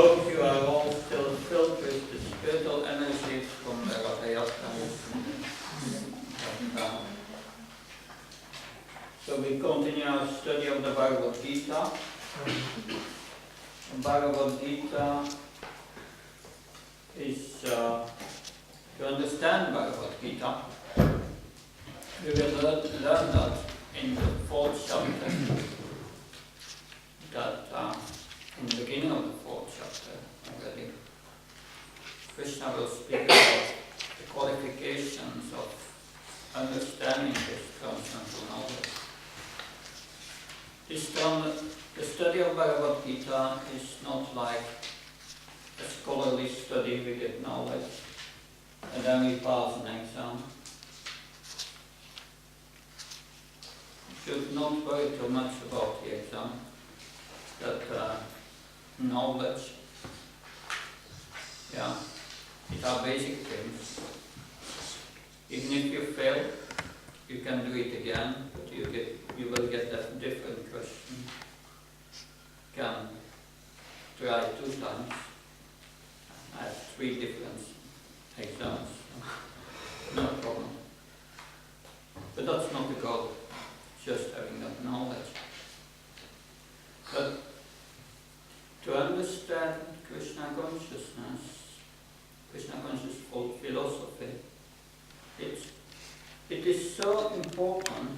hope you are all still filled with the spiritual energies from the Rathayatra. So we continue our study of the Bhagavad Gita. The Bhagavad Gita is, to understand Bhagavad Gita, we will learn that in the 4th chapter, that in the beginning of the 4th chapter already, Krishna will speak about the qualifications of understanding this transcendental knowledge. The study of Bhagavad Gita is not like a scholarly study. We get knowledge and then we pass an exam. You should not worry too much about the exam. That knowledge, it are basic things. Even if you fail, you can do it again, but you will get a different question. You can try 2 times. I have 3 different exams. No problem. But that's not the goal, just having that knowledge. But to understand Krishna consciousness, Krishna conscious philosophy, it is so important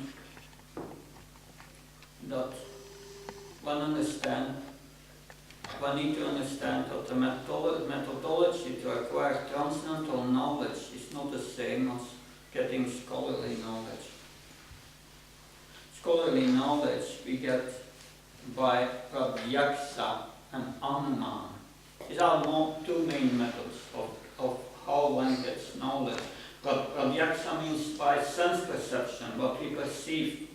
that one need to understand that the methodology to acquire transcendental knowledge is not the same as getting scholarly knowledge. Scholarly knowledge we get by Pratyaksa and Anumana. These are 2 main methods of how one gets knowledge. But Pratyaksa means by sense perception, what we perceive.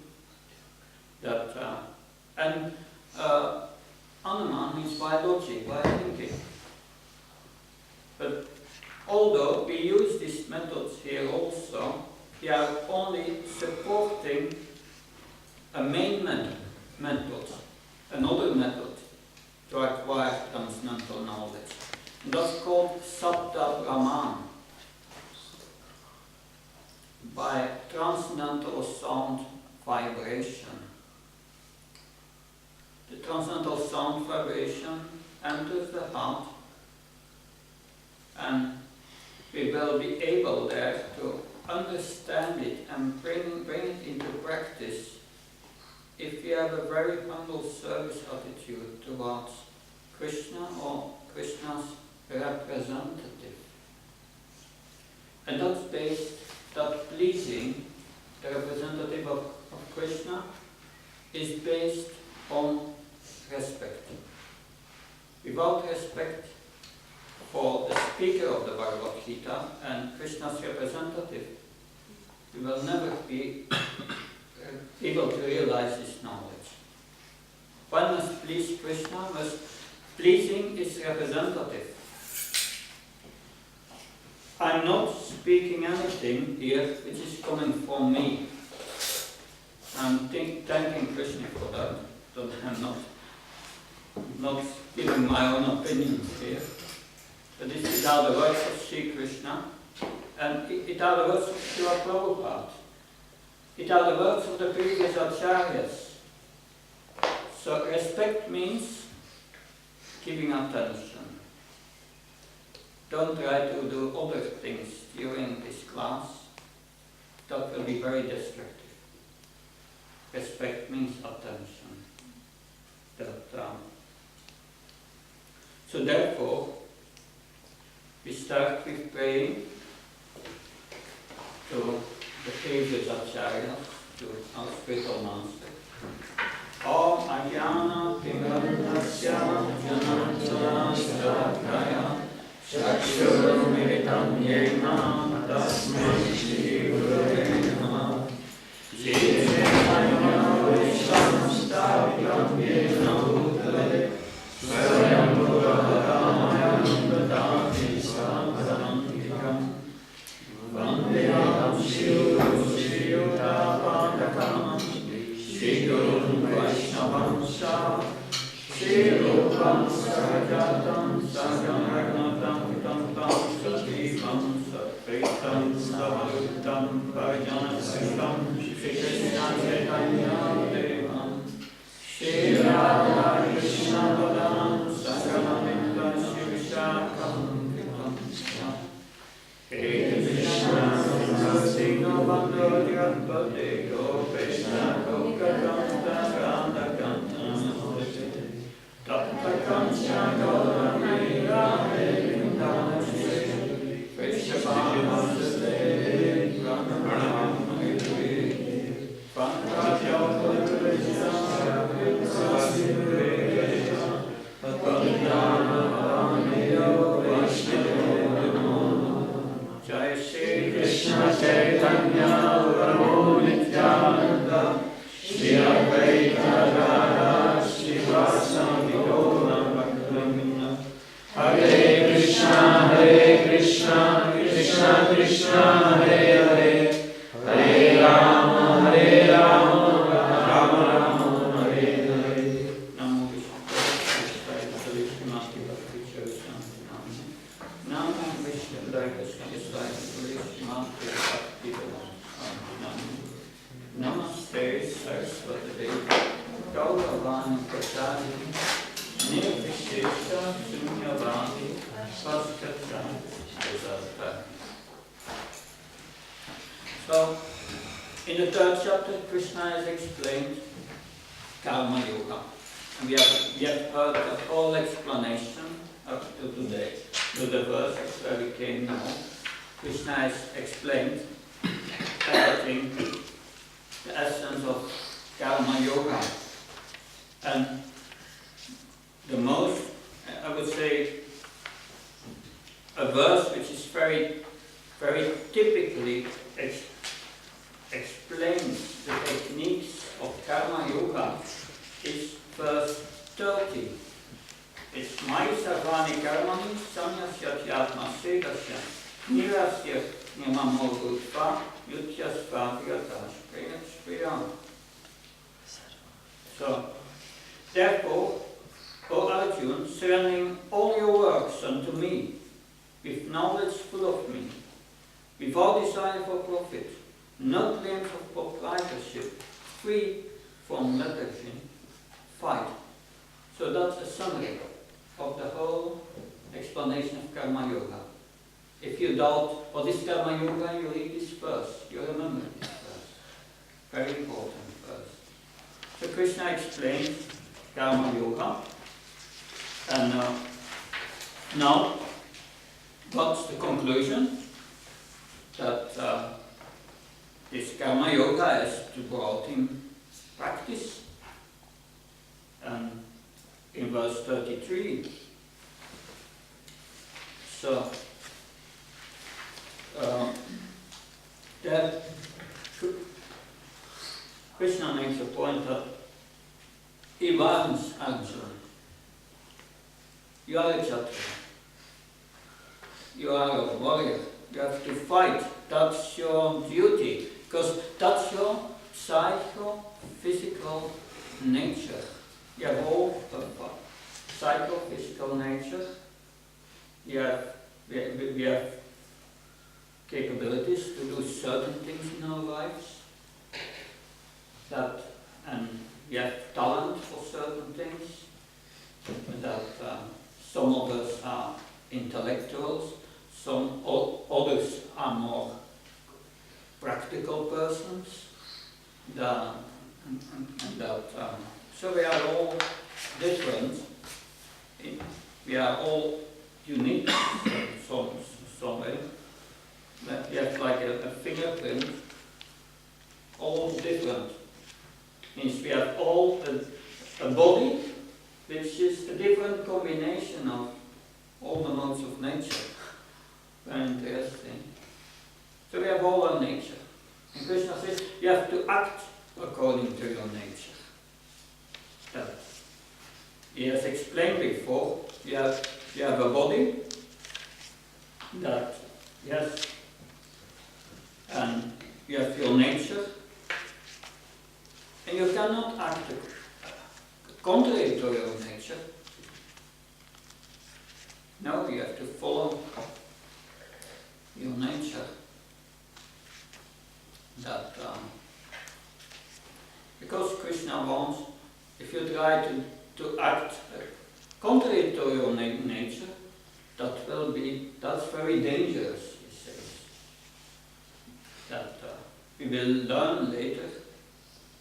And Anumana means by logic, by thinking. But although we use these methods here also, they are only supporting a main method, another method to acquire transcendental knowledge. And that's called Sabda Brahman, by transcendental sound vibration. The transcendental sound vibration enters the heart, and we will be able there to understand it and bring it into practice if we have a very humble service attitude towards Krishna or Krishna's representative. And that's based, that pleasing the representative of Krishna is based on respect. Without respect for the speaker of the Bhagavad Gita and Krishna's representative, we will never be able to realize this knowledge. One must please Krishna, pleasing is representative. I'm not speaking anything here which is coming from me. I'm thanking Krishna for that. But I'm not giving my own opinions here. But these are the words of Sri Krishna, and it are the words of Srila Prabhupada. It are the words of the previous acharyas. So respect means giving attention. Don't try to do other things during this class. That will be very destructive. Respect means attention. So therefore, we start with praying to the previous acharyas, to our spiritual master. Om Ajnana Timirandasya Janantara Shrakaya Chakshurumiritam Yena Tasmai Shri Gurave Namah Shri Chaitanya Vishram Stavyam Yena Bhutale Swayam Bhuravaramaya Nandati Sampadantikam Vandeham Shri Yuta Pandakam Shri Guru Vaishnavam Shri Rupam sajatam sajam ragnatam kitam tam sadivam satritam savarutam pajanasritam Shri Krishna Chaitanya Devam Shri Radha Krishna Padam Sagamamita Shri Vishakam Kitam Hare Krishna Singha Bandho Jagapate Gopeshna Gopakanta Radha Kanta Tapta Kancha Gaurami Rame Vrindavana Shri Vrishabhama Sute Pranam Mahiri Pankajya Purvishya Sasivre Patandana Ameyo Vaishnava Jai Shri Krishna Chaitanya Prabhu Nityananda Shri Advaita Radha Srivasadi Gaura Bhaktivinoda Hare Krishna Krishna Krishna Hare Hare Hare Rama Rama Rama Hare Hare Namo Vishnu Krishna Bhakti Sastri Namo Vishnu Krishna Bhakti Namaste Saraswati Gauravani Prasadi Nirvishesha Sunyavadi Vaskata Vedanta. So, in the third chapter, Krishna has explained Karma Yoga. And we have heard the whole explanation up to today, to the verses where we came now. Krishna has explained everything, the essence of Karma Yoga. And the most, I would say, a verse which is very, very typically explains the techniques of Karma Yoga is verse 30. It's Mai Sarvani Karmani Samyasyatma Sedasya Nirasya Nimamo Gutva Yutyasva Vyata. So, therefore, O Arjuna, surrendering all your works unto me, with knowledge full of me, without desire for profit, no claims of proprietorship, free from lethargy, fight. So that's a summary of the whole explanation of Karma Yoga. If you doubt what is Karma Yoga, you read this verse, you remember this verse. Very important verse. So Krishna explained Karma Yoga, and now what's the conclusion? That this Karma Yoga is to go out in practice. And in verse 33, so that Krishna makes a point that he warns Arjuna. You are a Kshatriya. You are a warrior. You have to fight. That's your duty. Because that's your psycho-physical nature. You have all a psycho-physical nature. We have capabilities to do certain things in our lives. And we have talent for certain things. That some of us are intellectuals, some others are more practical persons. So we are all different. We are all unique in some way. We have like a fingerprint, all different. Means we have all a body which is a different combination of all the modes of nature. Very interesting. So we have all our nature. And Krishna says you have to act according to your nature. That he has explained before. You have a body that, yes, and you have your nature, and you cannot act contrary to your nature. contrary to your nature, that's very dangerous, he says. That we will learn later.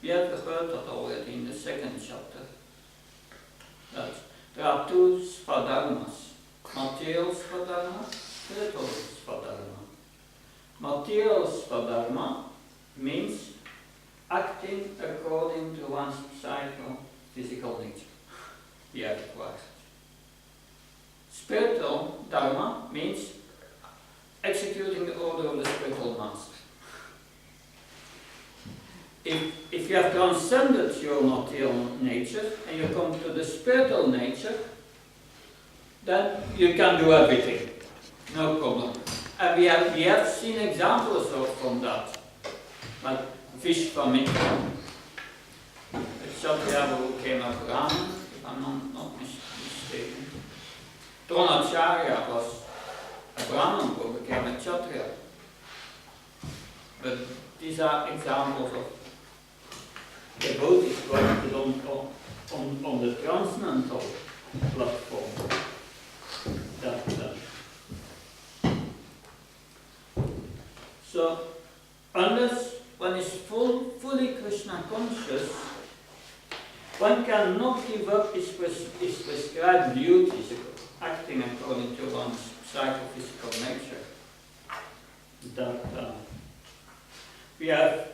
We have heard that already in the second chapter. That there are two svadharmas, material svadharma, spiritual svadharma. Material svadharma means acting according to one's psycho-physical nature. We have acquired. Spiritual dharma means executing the order of the spiritual master. If you have transcended your material nature and you come to the spiritual nature, then you can do everything, no problem. And we have seen examples from that, like Vishwamitra, a Kshatriya who became a Brahmin, if I'm not mistaken. Dronacharya was a Brahmin who became a Kshatriya. But these are examples of devotees working on the transcendental platform. So, unless one is fully Krishna conscious, one cannot give up his prescribed duties, acting according to one's psychophysical nature. That we have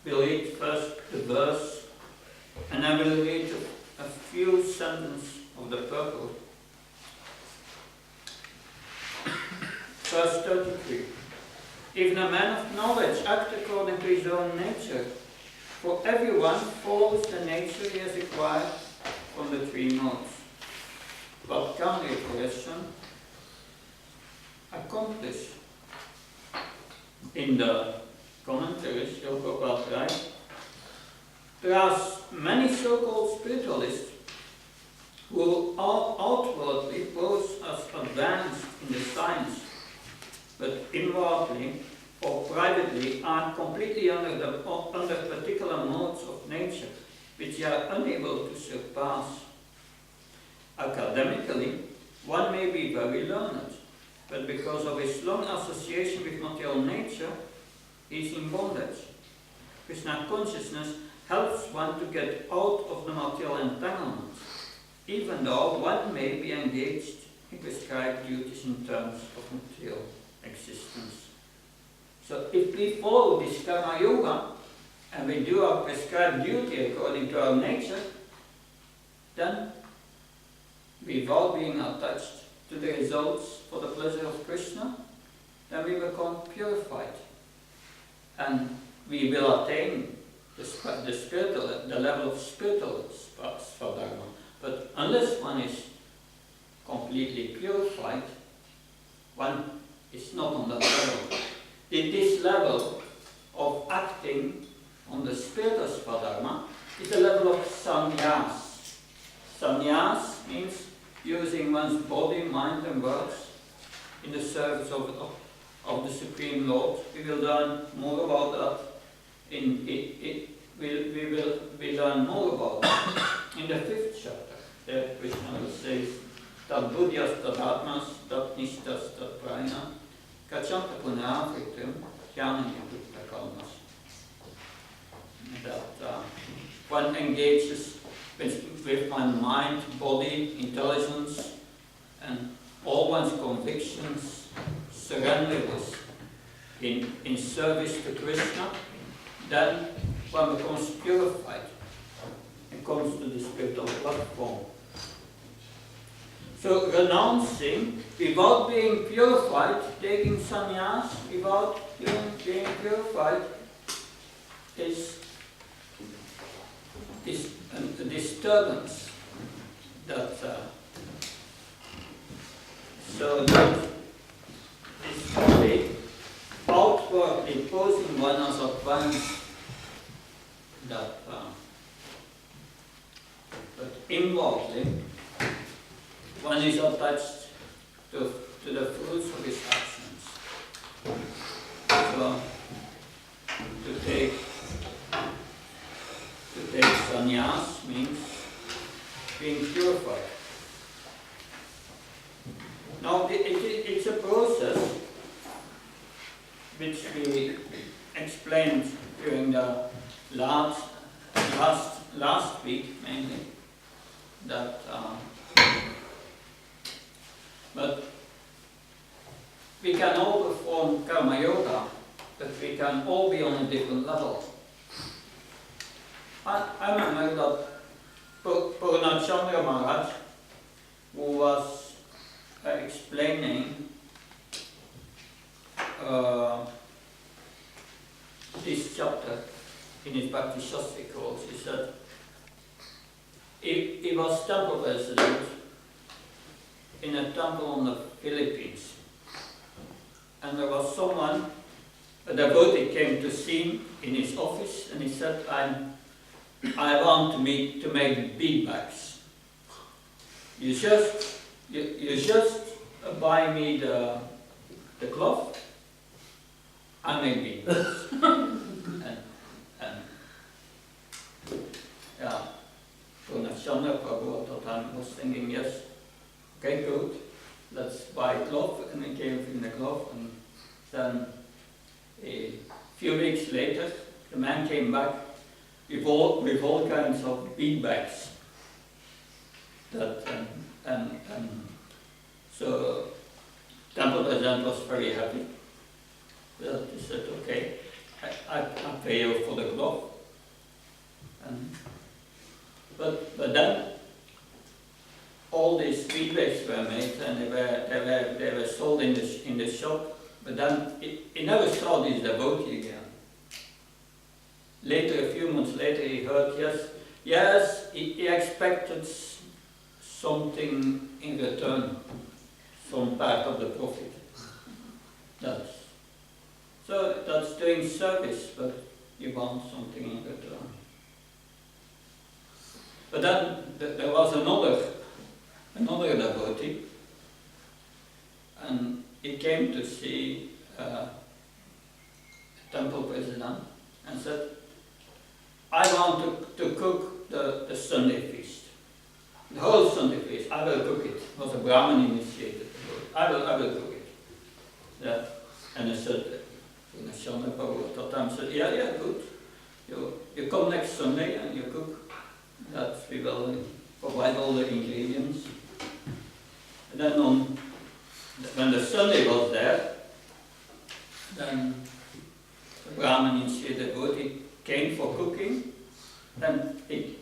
we'll read first the verse, and I will read a few sentences of the purport. Verse 33. Even a man of knowledge acts according to his own nature, for everyone follows the nature he has acquired from the three modes. What can a person accomplish? In the commentaries, Prabhupada writes, there are many so-called spiritualists who are outwardly pose as advanced in the science, but inwardly or privately are completely under particular modes of nature, which they are unable to surpass. Academically, one may be very learned, but because of his long association with material nature, he is in bondage. Krishna consciousness helps one to get out of the material entanglements, even though one may be engaged in prescribed duties in terms of material existence. So if we follow this karma yoga and we do our prescribed duty according to our nature, then without being attached to the results for the pleasure of Krishna, then we become purified and we will attain the level of spiritual svadharma. But unless one is completely purified, one is not on that level. This level of acting on the spiritual svadharma is the level of sannyas. Sannyas means using one's body, mind and words in the service of the Supreme Lord. We will learn more about that we learn more about that in the 5th chapter. There Krishna will say, Tad buddhyas tad atmas, tad nishtas tad prajna, kachanta punavritam, jnanam yukta kalmas. That one engages with one's mind, body, intelligence, and all one's convictions, surrenders in service to Krishna, then one becomes purified and comes to the spiritual platform. So renouncing without being purified, taking sannyas without being purified is a disturbance. So that is only outwardly posing one as advanced, but inwardly one is attached to the fruits of his actions. So to take sannyas means being purified. Now, it's a process which we explained during the last week mainly, that but we can all perform karma yoga, but we can all be on a different level. I remember that Purnachandra Maharaj, who was explaining this chapter in his Bhakti Sastri course, he said he was temple president in a temple on the Philippines, and there was someone, a devotee, came to see him in his office, and he said, I want to make bead bags. You just buy me the cloth, I make bead bags. and yeah, Purnachandra Prabhu at the time was thinking, yes, okay, good, let's buy cloth, and he gave him the cloth, and then a few weeks later, the man came back with all kinds of bead bags. That and so temple president was very happy. That he said, okay, I pay you for the cloth. But then all these bead bags were made, and they were sold in the shop. But then he never saw this devotee again. Later, a few months later, he heard, yes, he expected something in return, some part of the profit. That's doing service, but you want something in return. But then there was another devotee, and he came to see a temple president and said, I want to cook the Sunday feast. The whole Sunday feast, I will cook it. It was a Brahmin initiated. I will cook it. Yeah. And I said, Purnachandra Prabhu at that time said, yeah, good. You come next Sunday and you cook. That we will provide all the ingredients. And then when the Sunday was there, then the Brahmin initiated devotee came for cooking, then he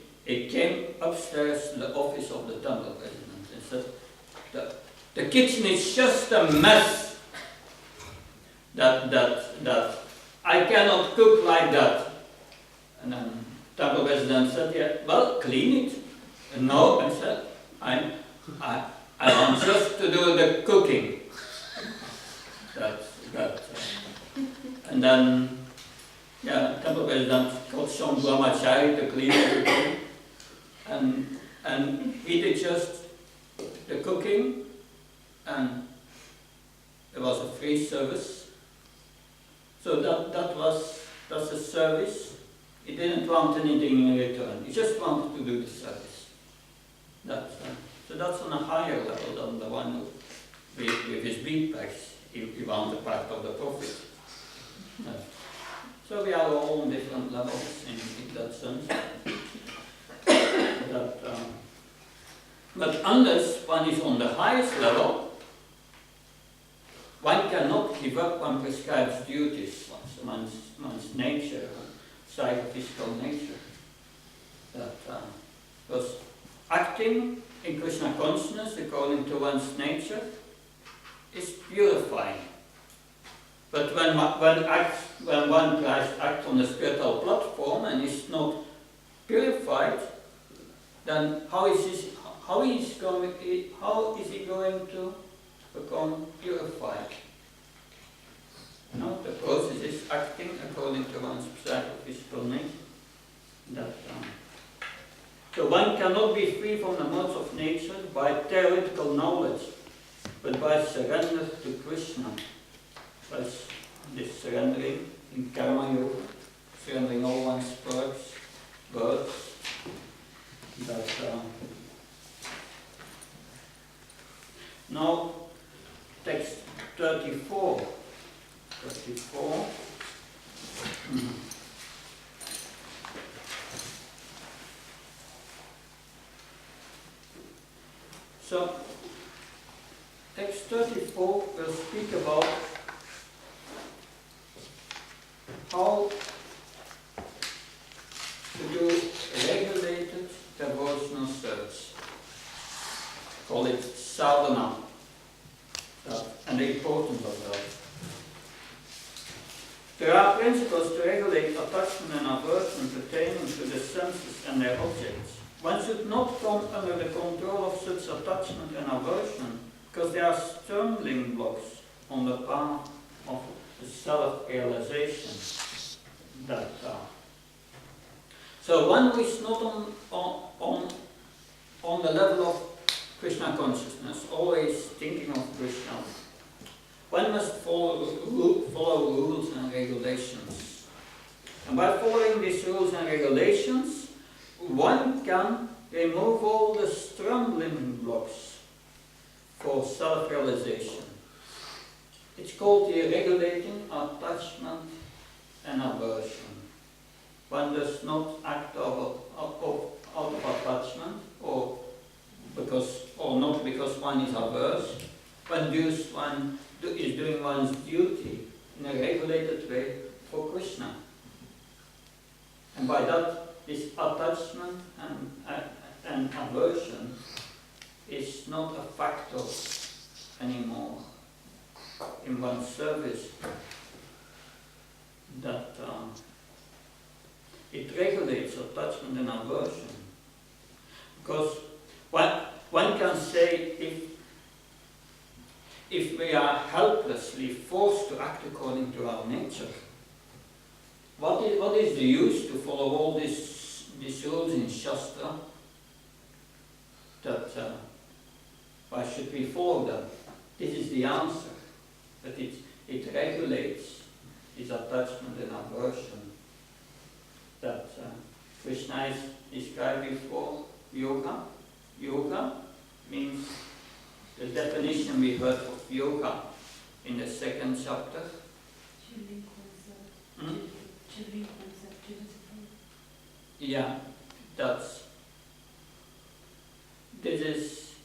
came upstairs to the office of the temple president and said, the kitchen is just a mess, that I cannot cook like that. And then temple president said, yeah, well, clean it. And no, I said, I want just to do the cooking. And then, yeah, temple president got some brahmachari to clean everything, and he did just the cooking, and there was a free service. So that's a service. He didn't want anything in return. He just wanted to do the service. So that's on a higher level than the one with his bead bags. He wanted part of the profit. So we are all on different levels in that sense. But unless one is on the highest level, one cannot give up one prescribed duties, one's nature, psychophysical nature. Because acting in Krishna consciousness according to one's nature is purifying. But when one tries to act on the spiritual platform and is not purified, then how is he going to become purified? No, the process is acting according to one's psychophysical nature. So one cannot be free from the modes of nature by theoretical knowledge, but by surrender to Krishna. As this surrendering in karma yoga, surrendering all one's works, Now, text 34. 34. So, text 34 will speak about how to do regulated devotional service. Call it sadhana, and the importance of that. There are principles to regulate attachment and aversion pertaining to the senses and their objects. One should not come under the control of such attachment and aversion, because they are stumbling blocks on the path of self-realization. So one who is not on the level of Krishna consciousness, always thinking of Krishna, one must follow rules and regulations. And by following these rules and regulations, one can remove all the stumbling blocks for self-realization. It's called the regulating attachment and aversion. One does not act out of attachment, or not because one is averse. One is doing one's duty in a regulated way for Krishna. And by that, this attachment and aversion is not a factor anymore in one's service. That it regulates attachment and aversion. Because one can say, if we are helplessly forced to act according to our nature, what is the use to follow all these rules in Shastra? Why should we follow them? This is the answer. That it regulates this attachment and aversion that Krishna is described before. Yoga. Yoga means the definition we heard of yoga in the second chapter. Yeah, this is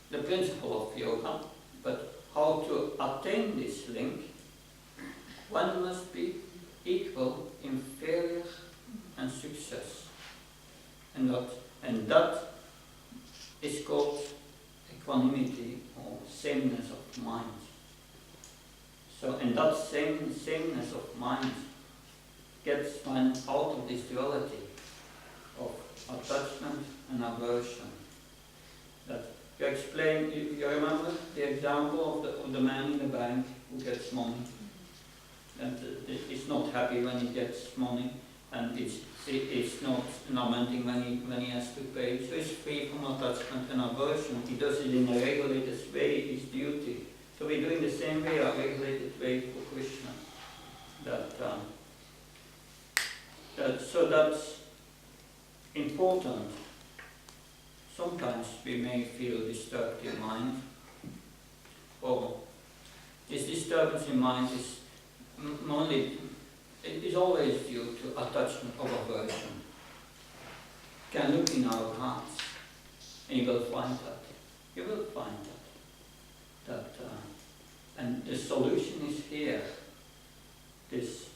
the principle of yoga, but how to attain this link, one must be equal in failure and success. And that is called equanimity or sameness of mind. So, and that sameness of mind gets one out of this duality of attachment and aversion. That you explain, you remember the example of the man in the bank who gets money, and is not happy when he gets money, and it's not lamenting when he has to pay. So he's free from attachment and aversion. He does it in a regulated way, his duty. So we do in the same way, a regulated way for Krishna. So that's important. Sometimes we may feel disturbed in mind, or this disturbance in mind is always due to attachment or aversion. You can look in our hearts, and you will find that. You will find that. And the solution is here. This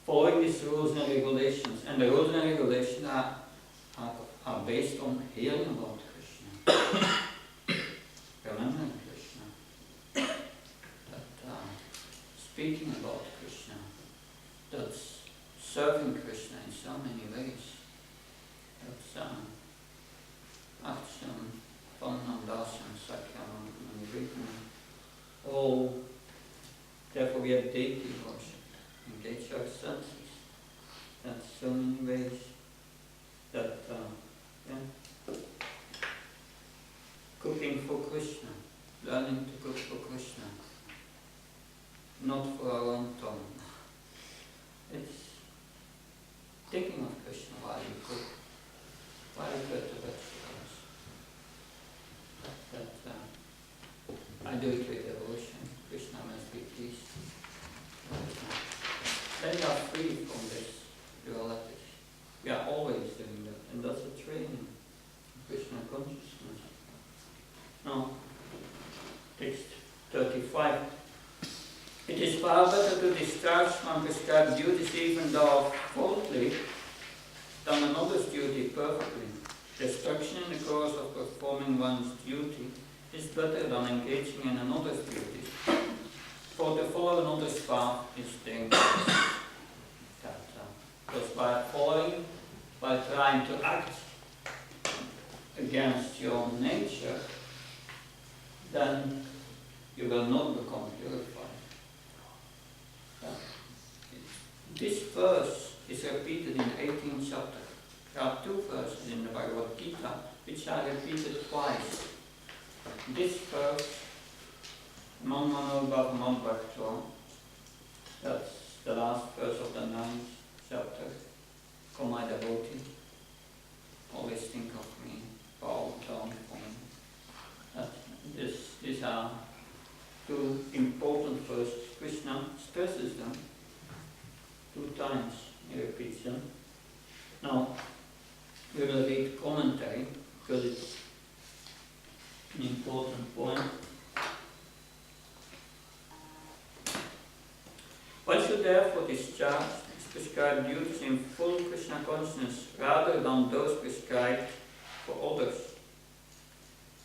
following these rules and regulations, and the rules and regulations are based on hearing about Krishna, remembering Krishna, speaking about Krishna, that's serving Krishna in so many ways. That's Archam, Pannam, Dasyam, Sakyam, Manivritma, all. Therefore we have deity worship, engage our senses. That's so many ways that cooking for Krishna, learning to cook for Krishna, not for our own tongue. It's thinking of Krishna while you cook, while you cut the vegetables. adultery, devotion. Krishna must be pleased. Then you are free from this duality. We are always doing that, and that's a training. Krishna consciousness. Now, text 35. It is far better to discharge unprescribed duties even though faultly than another's duty perfectly. Destruction in the course of performing one's duty is better than engaging in another's duties, for to follow another's path is dangerous. Because by trying to act against your own nature, then you will not become purified. This verse is repeated in the 18th chapter. There are two verses in the Bhagavad Gita which are repeated twice. This verse, Mano Bhagavan Bhakti, that's the last verse of the 9th chapter. O my devotee, always think of me, bow down for me. These are two important verses. Krishna stresses them 2 times, he repeats them. Now, we will read commentary because it's an important point. One should therefore discharge his prescribed duties in full Krishna consciousness rather than those prescribed for others.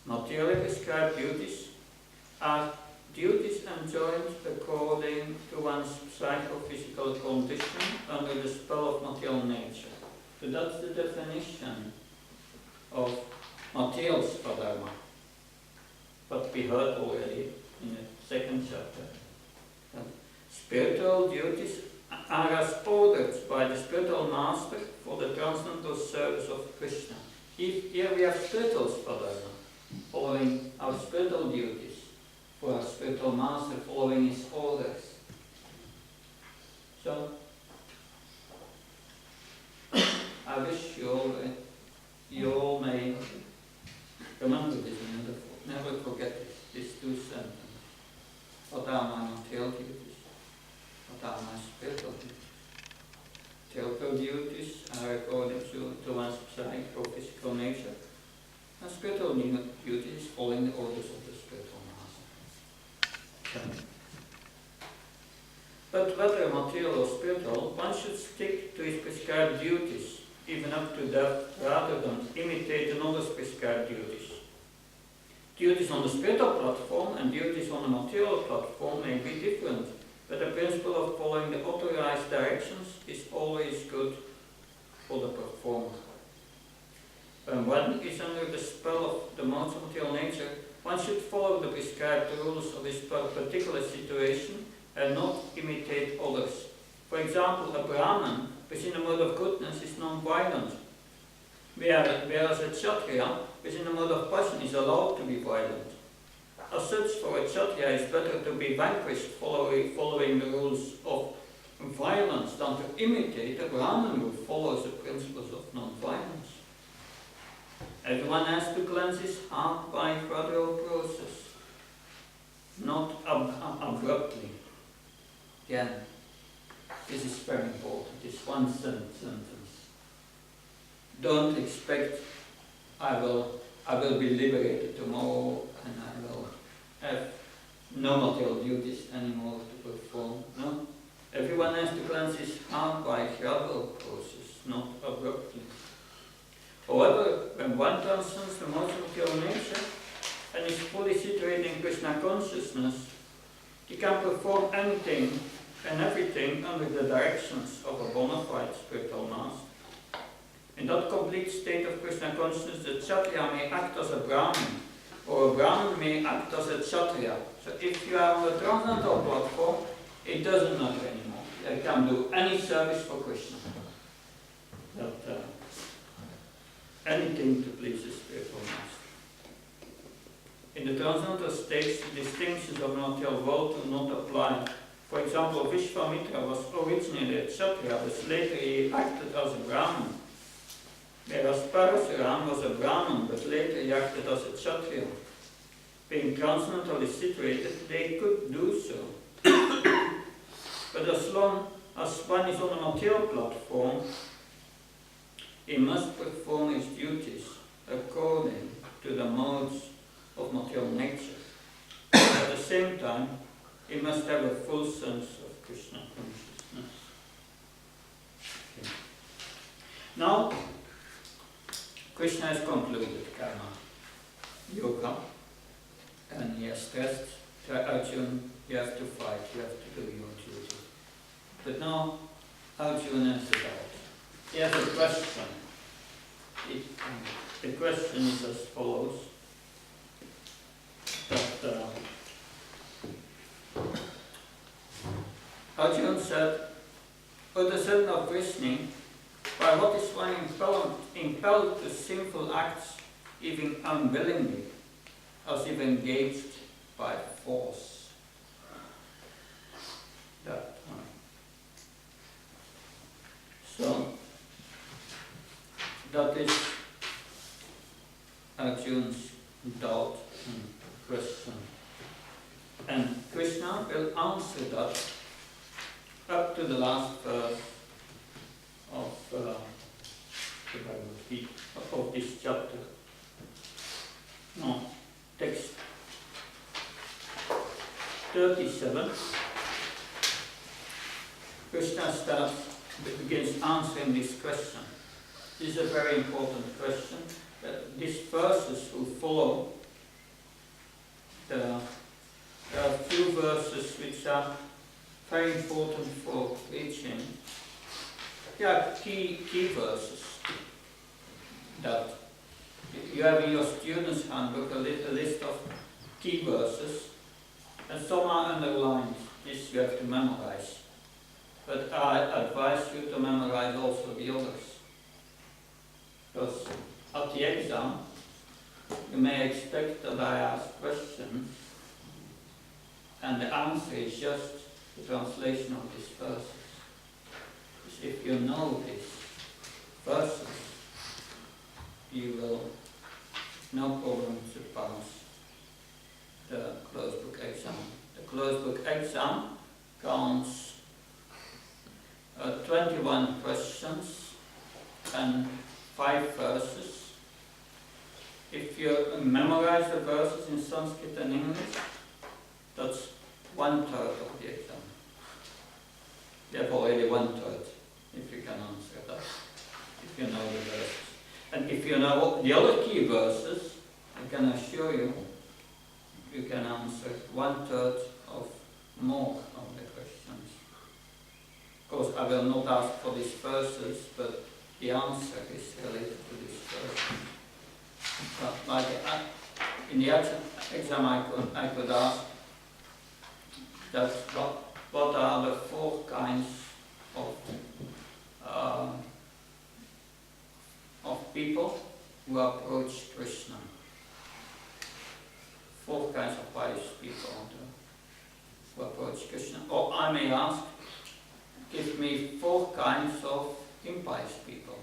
Materially prescribed duties are duties enjoined according to one's psychophysical condition under the spell of material nature. So that's the definition of material swadharma, what we heard already in the 2nd chapter. Spiritual duties are as ordered by the spiritual master for the transcendental service of Krishna. Here we have spiritual swadharma, following our spiritual duties, for our spiritual master following his orders. So, I wish you all may remember this and never forget these 2 sentences. What are my material duties? What are my spiritual duties? Material duties are according to one's psychophysical nature, and spiritual duties is following the orders of the spiritual master. But whether material or spiritual, one should stick to his prescribed duties, even up to death, rather than imitate another's prescribed duties. Duties on the spiritual platform and duties on the material platform may be different, but the principle of following the authorized directions is always good for the performer. When one is under the spell of the modes of material nature, one should follow the prescribed rules of his particular situation and not imitate others. For example, a Brahman, which in the mode of goodness is non-violent, whereas a Kshatriya, which in the mode of passion is allowed to be violent. As such, for a Kshatriya it is better to be vanquished following the rules of violence than to imitate a Brahman who follows the principles of non-violence. Everyone has to cleanse his heart by a gradual process, not abruptly. Again, this is very important, this one sentence. Don't expect I will be liberated tomorrow and I will have no material duties anymore to perform. No, everyone has to cleanse his heart by a gradual process, not abruptly. However, when one transcends the modes of material nature and is fully situated in Krishna consciousness, he can perform anything and everything under the directions of a bona fide spiritual master. In that complete state of Krishna consciousness, the Kshatriya may act as a Brahmin, or a Brahmin may act as a Kshatriya. So if you are on the transcendental platform, it doesn't matter anymore. You can do any service for Krishna. Anything to please the spiritual master. In the transcendental states, the distinctions of the material world do not apply. For example, Vishwamitra was originally a Kshatriya, but later he acted as a Brahmin. Whereas Parasuram was a Brahmin, but later he acted as a Kshatriya. being transcendentally situated, they could do so. But as long as one is on a material platform, he must perform his duties according to the modes of material nature. At the same time, he must have a full sense of Krishna consciousness. Okay. Now, Krishna has concluded karma yoga, and he has stressed to Arjuna, you have to fight, you have to do your duty. But now Arjuna has a doubt. He has a question. The question is as follows. That Arjuna said, "O descendant of Krishna, by what is one impelled to sinful acts even unwillingly, as if engaged by force?" So, that is Arjuna's doubt and question. And Krishna will answer that up to the last verse of the Bhagavad Gita, of this chapter. No, text 37. Krishna begins answering this question. This is a very important question. These verses will follow. There are a few verses which are very important for preaching. They are key verses that you have in your student's handbook a list of key verses, and some are underlined. This you have to memorize. But I advise you to memorize also the others. Because at the exam, you may expect that I ask questions, and the answer is just the translation of these verses. Because if you know these verses, you will no problem to pass the closed book exam. The closed book exam counts 21 questions and 5 verses. If you memorize the verses in Sanskrit and English, that's 1/3 of the exam. You have already 1/3 if you can answer that, if you know the verses. And if you know the other key verses, I can assure you, you can answer 1/3 of more of the questions. Of course, I will not ask for these verses, but the answer is related to these verses. But like in the exam, I could ask that what are the 4 kinds of people who approach Krishna. 4 kinds of pious people who approach Krishna. Or I may ask, give me 4 kinds of impious people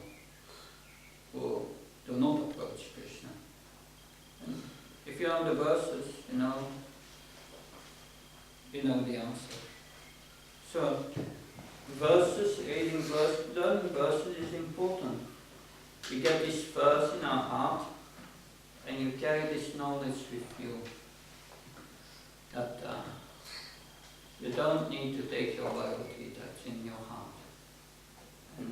who do not approach Krishna. And if you know the verses, you know the answer. So, reading verses, learning verses is important. You get this verse in our heart, and you carry this knowledge with you. That you don't need to take your Bhagavad Gita, it's in your heart. And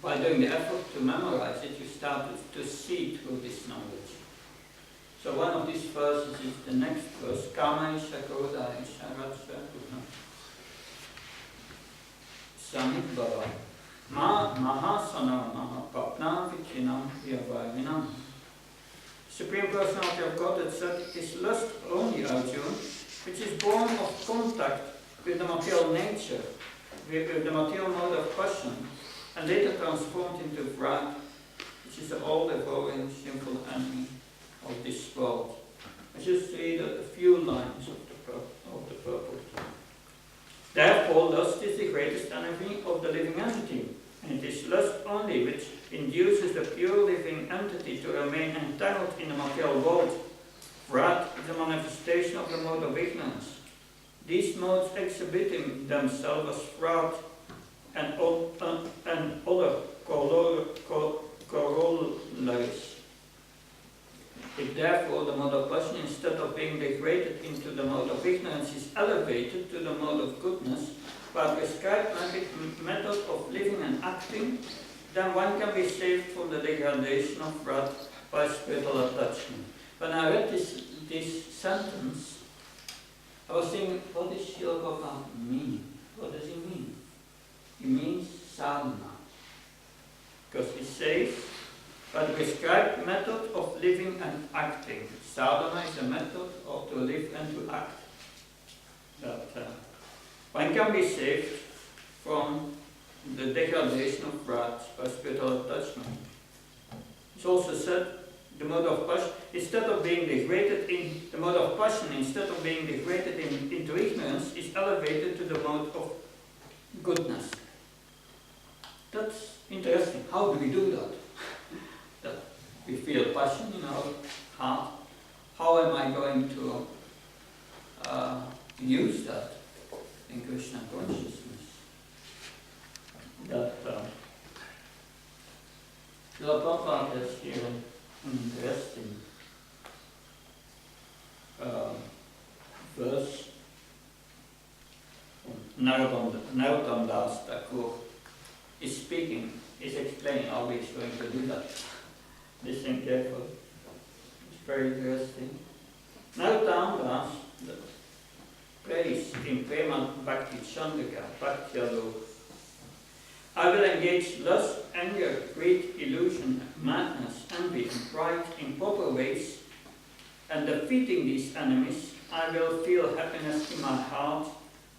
by doing the effort to memorize it, you start to see through this knowledge. So one of these verses is the next verse, Kama Isha Koda Isha Ratsha Samidbhava Mahasana Mahapapna Vichinam Yavavinam. Supreme Personality of Godhead said, it is lust only, Arjuna, which is born of contact with the material nature, with the material mode of passion, and later transformed into vrag, which is the all-devouring sinful enemy of this world. I just read a few lines of the purport. Therefore, lust is the greatest enemy of the living entity, And it is lust only which induces the pure living entity to remain entangled in the material world. Wrath is a manifestation of the mode of ignorance. These modes exhibiting themselves as wrath and other corollaries. If therefore the mode of passion, instead of being degraded into the mode of ignorance, is elevated to the mode of goodness, by a prescribed method of living and acting, then one can be saved from the degradation of wrath by spiritual attachment. When I read this sentence, I was thinking, what does Srila Prabhupada mean? What does he mean? He means sadhana. Because he says, by the prescribed method of living and acting. Sadhana is a method of to live and to act. That one can be saved from the degradation of wrath by spiritual attachment. It's also said the mode of passion, instead of being degraded in the mode of passion, instead of being degraded into ignorance, is elevated to the mode of goodness. That's interesting. How do we do that? That we feel passion in our heart. How am I going to use that in Krishna consciousness? That Srila Prabhupada has here an interesting verse from Narottam Das Thakur is speaking, is explaining how he is going to do that. Listen carefully. It's very interesting. Narottam Das prays in Prema Bhakti Chandrika, Bhakti Alo. I will engage lust, anger, greed, illusion, madness, envy, and pride in proper ways, and defeating these enemies, I will feel happiness in my heart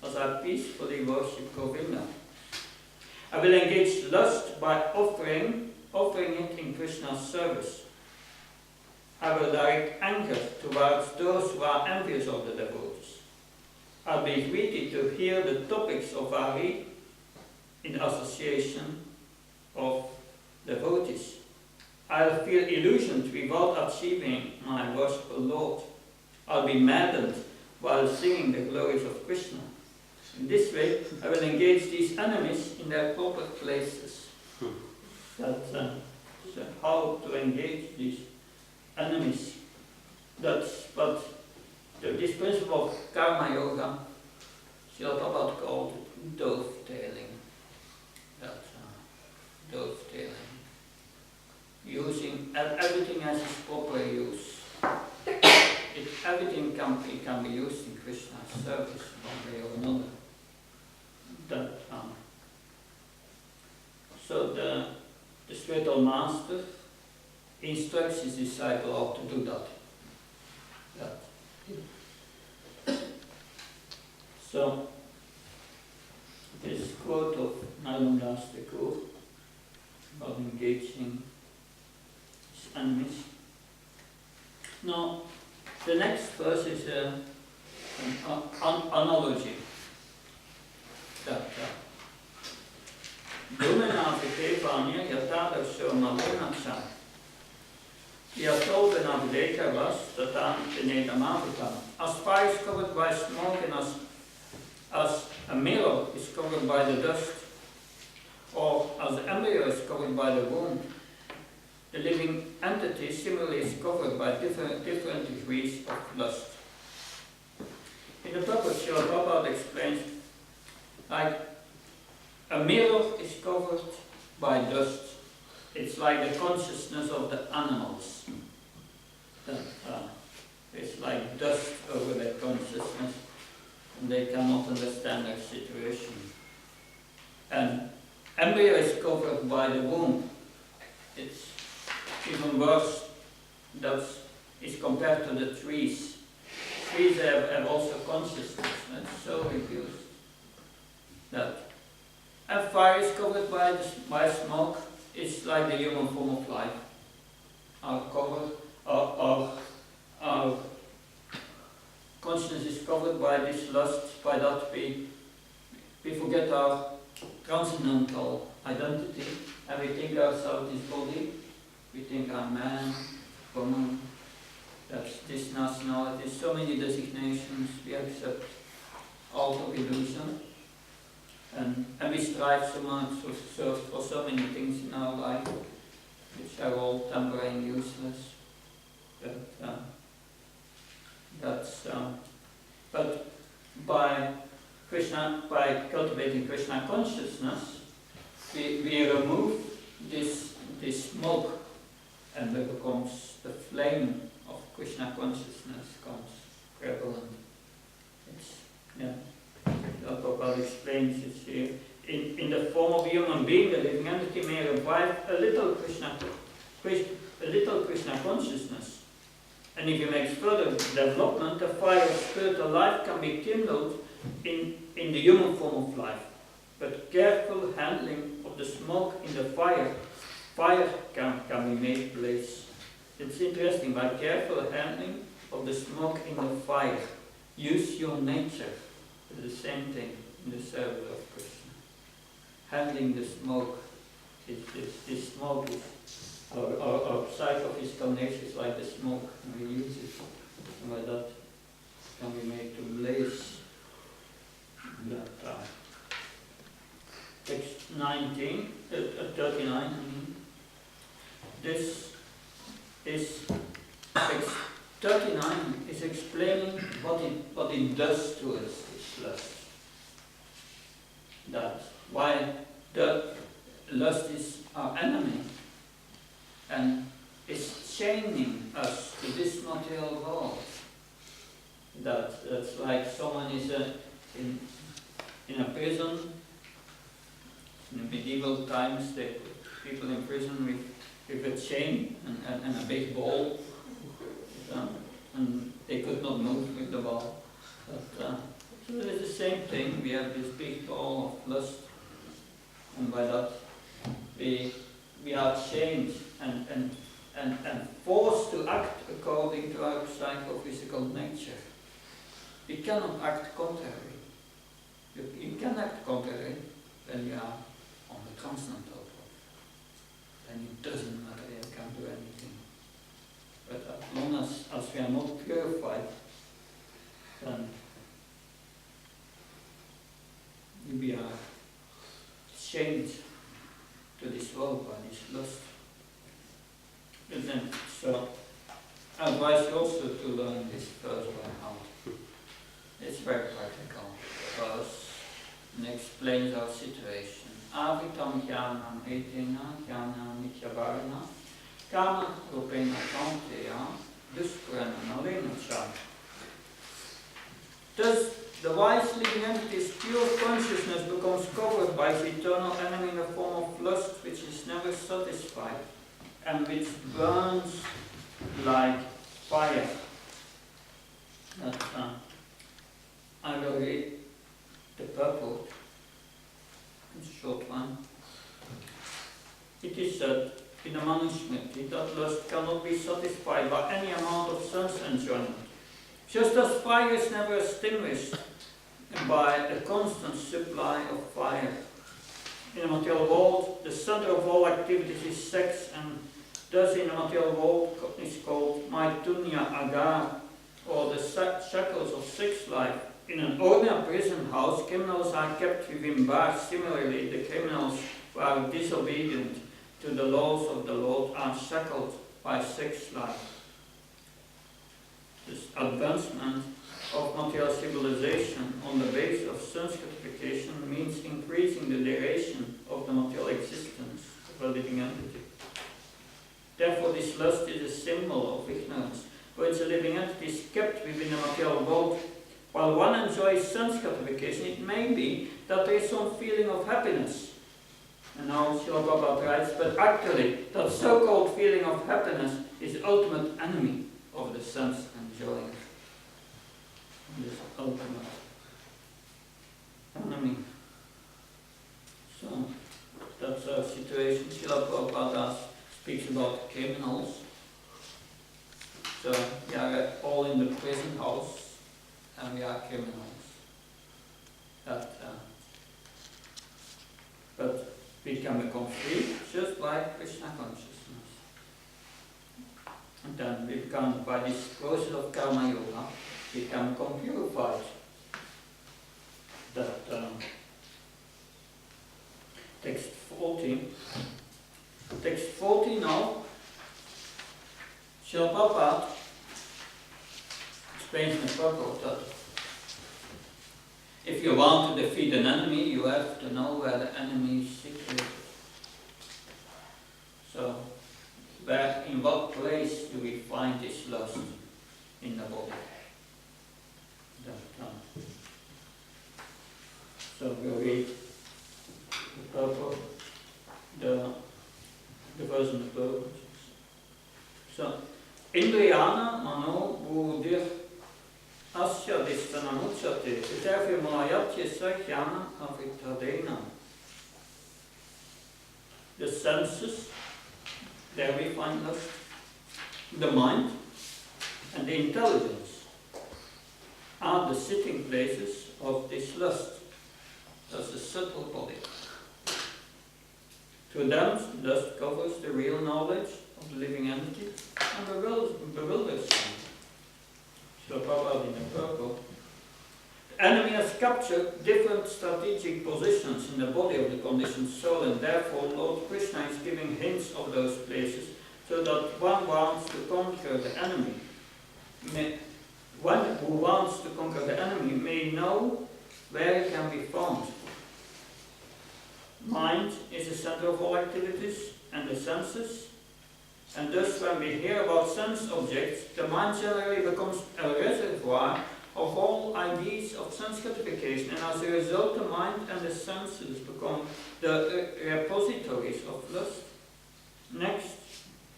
as I peacefully worship Govinda. I will engage lust by offering it in Krishna's service. I will direct anger towards those who are envious of the devotees. I'll be greedy to hear the topics of Hari in association of devotees. I'll feel illusioned without achieving my worshipful Lord. I'll be maddened while singing the glories of Krishna. In this way, I will engage these enemies in their proper places. That's so how to engage these enemies. That's what this principle of karma yoga, Srila Prabhupada called it dovetailing. Dovetailing. Using everything as its proper use. Everything can be used in Krishna's service one way or another. So the spiritual master instructs his disciple how to do that. So this quote of Narottam Das Thakur about engaging his enemies. Now, the next verse is an analogy. Dhumenavitevanya yatadasho malunatsa yatolvenavideka tatan vinedamavita. As fire is covered by smoke and as a mirror is covered by the dust, or as the embryo is covered by the womb, the living entity similarly is covered by different degrees of lust. In the purport, Srila Prabhupada explains, like a mirror is covered by dust. It's like the consciousness of the animals. It's like dust over their consciousness, and they cannot understand their situation. And embryo is covered by the womb. It's even worse. That is compared to the trees. Trees have also consciousness, and so reduced. And fire is covered by smoke. It's like the human form of life. Our consciousness is covered by this lust. By that we forget our transcendental identity, and we think ourselves this body, we think I'm man, woman, that's this nationality, so many designations, we accept out of illusion, and we strive so much for so many things in our life, which are all temporary and useless. But by cultivating Krishna consciousness, we remove this smoke, and there becomes the flame of Krishna consciousness comes prevalent. Prabhupada explains it here. In the form of a human being, the living entity may revive a little Krishna consciousness. And if he makes further development, the fire of spiritual life can be kindled in the human form of life. But careful handling of the smoke in the fire can be made blaze. It's interesting, by careful handling of the smoke in the fire, use your nature. It's the same thing in the service of Krishna. Handling the smoke, this smoke is our psychophysical nature is like the smoke, and we use it, and by that can be made to blaze. Text 39. This is text 39 is explaining what it does to us, this lust. That why the lust is our enemy and is chaining us to this material world. That's like someone is in a prison. In the medieval times, they put people in prison with a chain and a big ball, and they could not move with the ball. So it's the same thing. We have this big ball of lust, and by that we are changed and forced to act according to our psychophysical nature. We cannot act contrary. You can act contrary when you are on the constant of love. Then it doesn't matter, you can't do anything. But as long as we are not purified, then we are chained to this world by this lust. And then, so I advise you also to learn this first by heart. It's very practical because it explains our situation. Avitam jnanam etena jnanam nityavarana kama rupena kaunteya duspurana nalena cha. Thus, the wise living entity's pure consciousness becomes covered by the eternal enemy in the form of lust, which is never satisfied and which burns like fire. I will read the purport, it's a short one. It is said in the Manusmriti that lust cannot be satisfied by any amount of sense enjoyment, just as fire is never extinguished by a constant supply of fire. In the material world, the center of all activities is sex, and thus in the material world is called Maitunya Agar, or the shackles of sex life. In an ordinary prison house, criminals are kept within bars. Similarly, the criminals who are disobedient to the laws of the Lord are shackled by sex life. This advancement of material civilization on the basis of sense gratification means increasing the duration of the material existence of a living entity. Therefore, this lust is a symbol of ignorance, which a living entity is kept within the material world. While one enjoys sense gratification, it may be that there is some feeling of happiness. And now Srila Prabhupada writes, but actually, that so-called feeling of happiness is the ultimate enemy of the sense enjoying. This ultimate enemy. So, that's our situation. Srila Prabhupada speaks about criminals. So, we are all in the prison house. And we are criminals. But we can become free, just like Krishna consciousness. And then we become, by this process of karma yoga, we can become purified. That text 40. Text 40 now. Srila Prabhupada explains in the purport that if you want to defeat an enemy, you have to know where the enemy is situated. So, in what place do we find this lust in the body? So we'll read the purport, the verse in the purport. So, Indriyana mano buddhir asya distanamuchate itafimayatya sakyana avitadena. The senses, there we find lust, the mind and the intelligence are the sitting places of this lust. That's the subtle body. To them, lust covers the real knowledge of the living entity and bewilders them. So Prabhupada in the purport, the enemy has captured different strategic positions in the body of the conditioned soul, and therefore Lord Krishna is giving hints of those places so that one wants to conquer the enemy. One who wants to conquer the enemy may know where it can be found. Mind is the center of all activities and the senses, and thus when we hear about sense objects, the mind generally becomes a reservoir of all ideas of sense gratification, and as a result the mind and the senses become the repositories of lust. Next,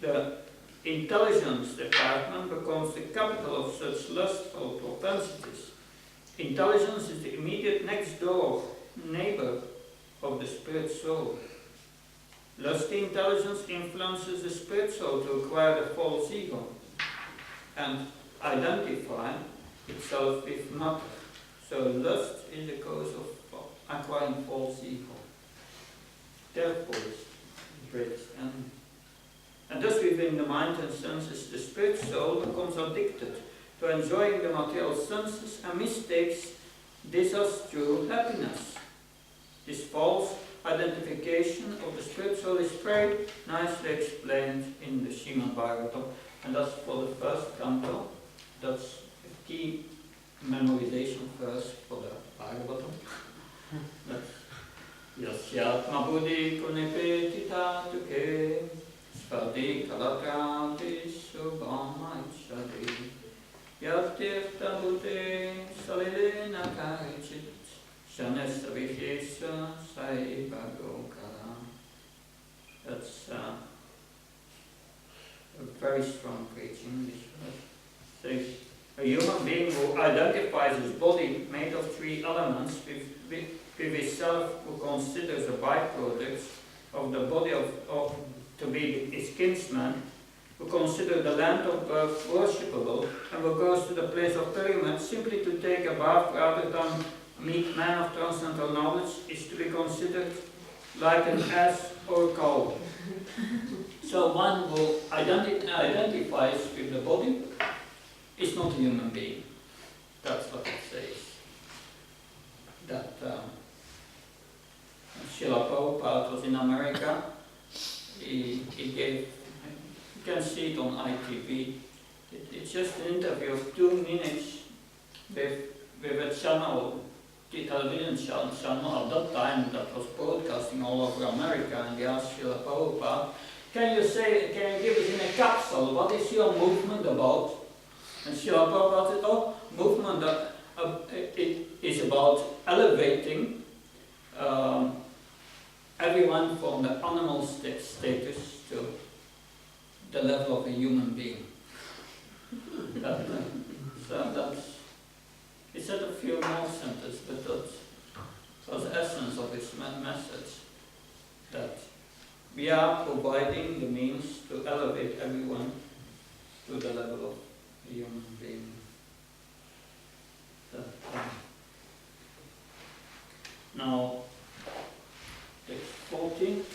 the intelligence department becomes the capital of such lustful propensities. Intelligence is the immediate next door neighbor of the spirit soul. Lusty intelligence influences the spirit soul to acquire the false ego and identify itself with matter. So lust is the cause of acquiring false ego. Therefore, it's the greatest enemy. And thus within the mind and senses, the spirit soul becomes addicted to enjoying the material senses and mistakes this as true happiness. This false identification of the spirit soul is very nicely explained in the Srimad Bhagavatam, and that's for the first canto. That's a key memorization verse for the Bhagavatam. That's Yasyatma buddhi kunipetita tuke spadi kalakati subhamaichadi yatirta buddhi salilena karichit shanesta vihesa saibagokara. That's a very strong preaching, this verse. Says, a human being who identifies his body made of three elements with himself, who considers a byproduct of the body to be his kinsman, who consider the land of birth worshipable, and who goes to the place of pilgrimage simply to take a bath rather than meet man of transcendental knowledge, is to be considered like an ass or a cow. So one who identifies with the body is not a human being. That's what it says. That Srila Prabhupada was in America. He gave, you can see it on ITV. It's just an interview of 2 minutes with a channel, the television channel at that time that was broadcasting all over America, and they asked Srila Prabhupada, can you give us in a capsule, what is your movement about? And Srila Prabhupada said, movement it is about elevating everyone from the animal status to the level of a human being. He said a few more sentences, but that was the essence of his message, that we are providing the means to elevate everyone to the level of a human being. Now, text 14.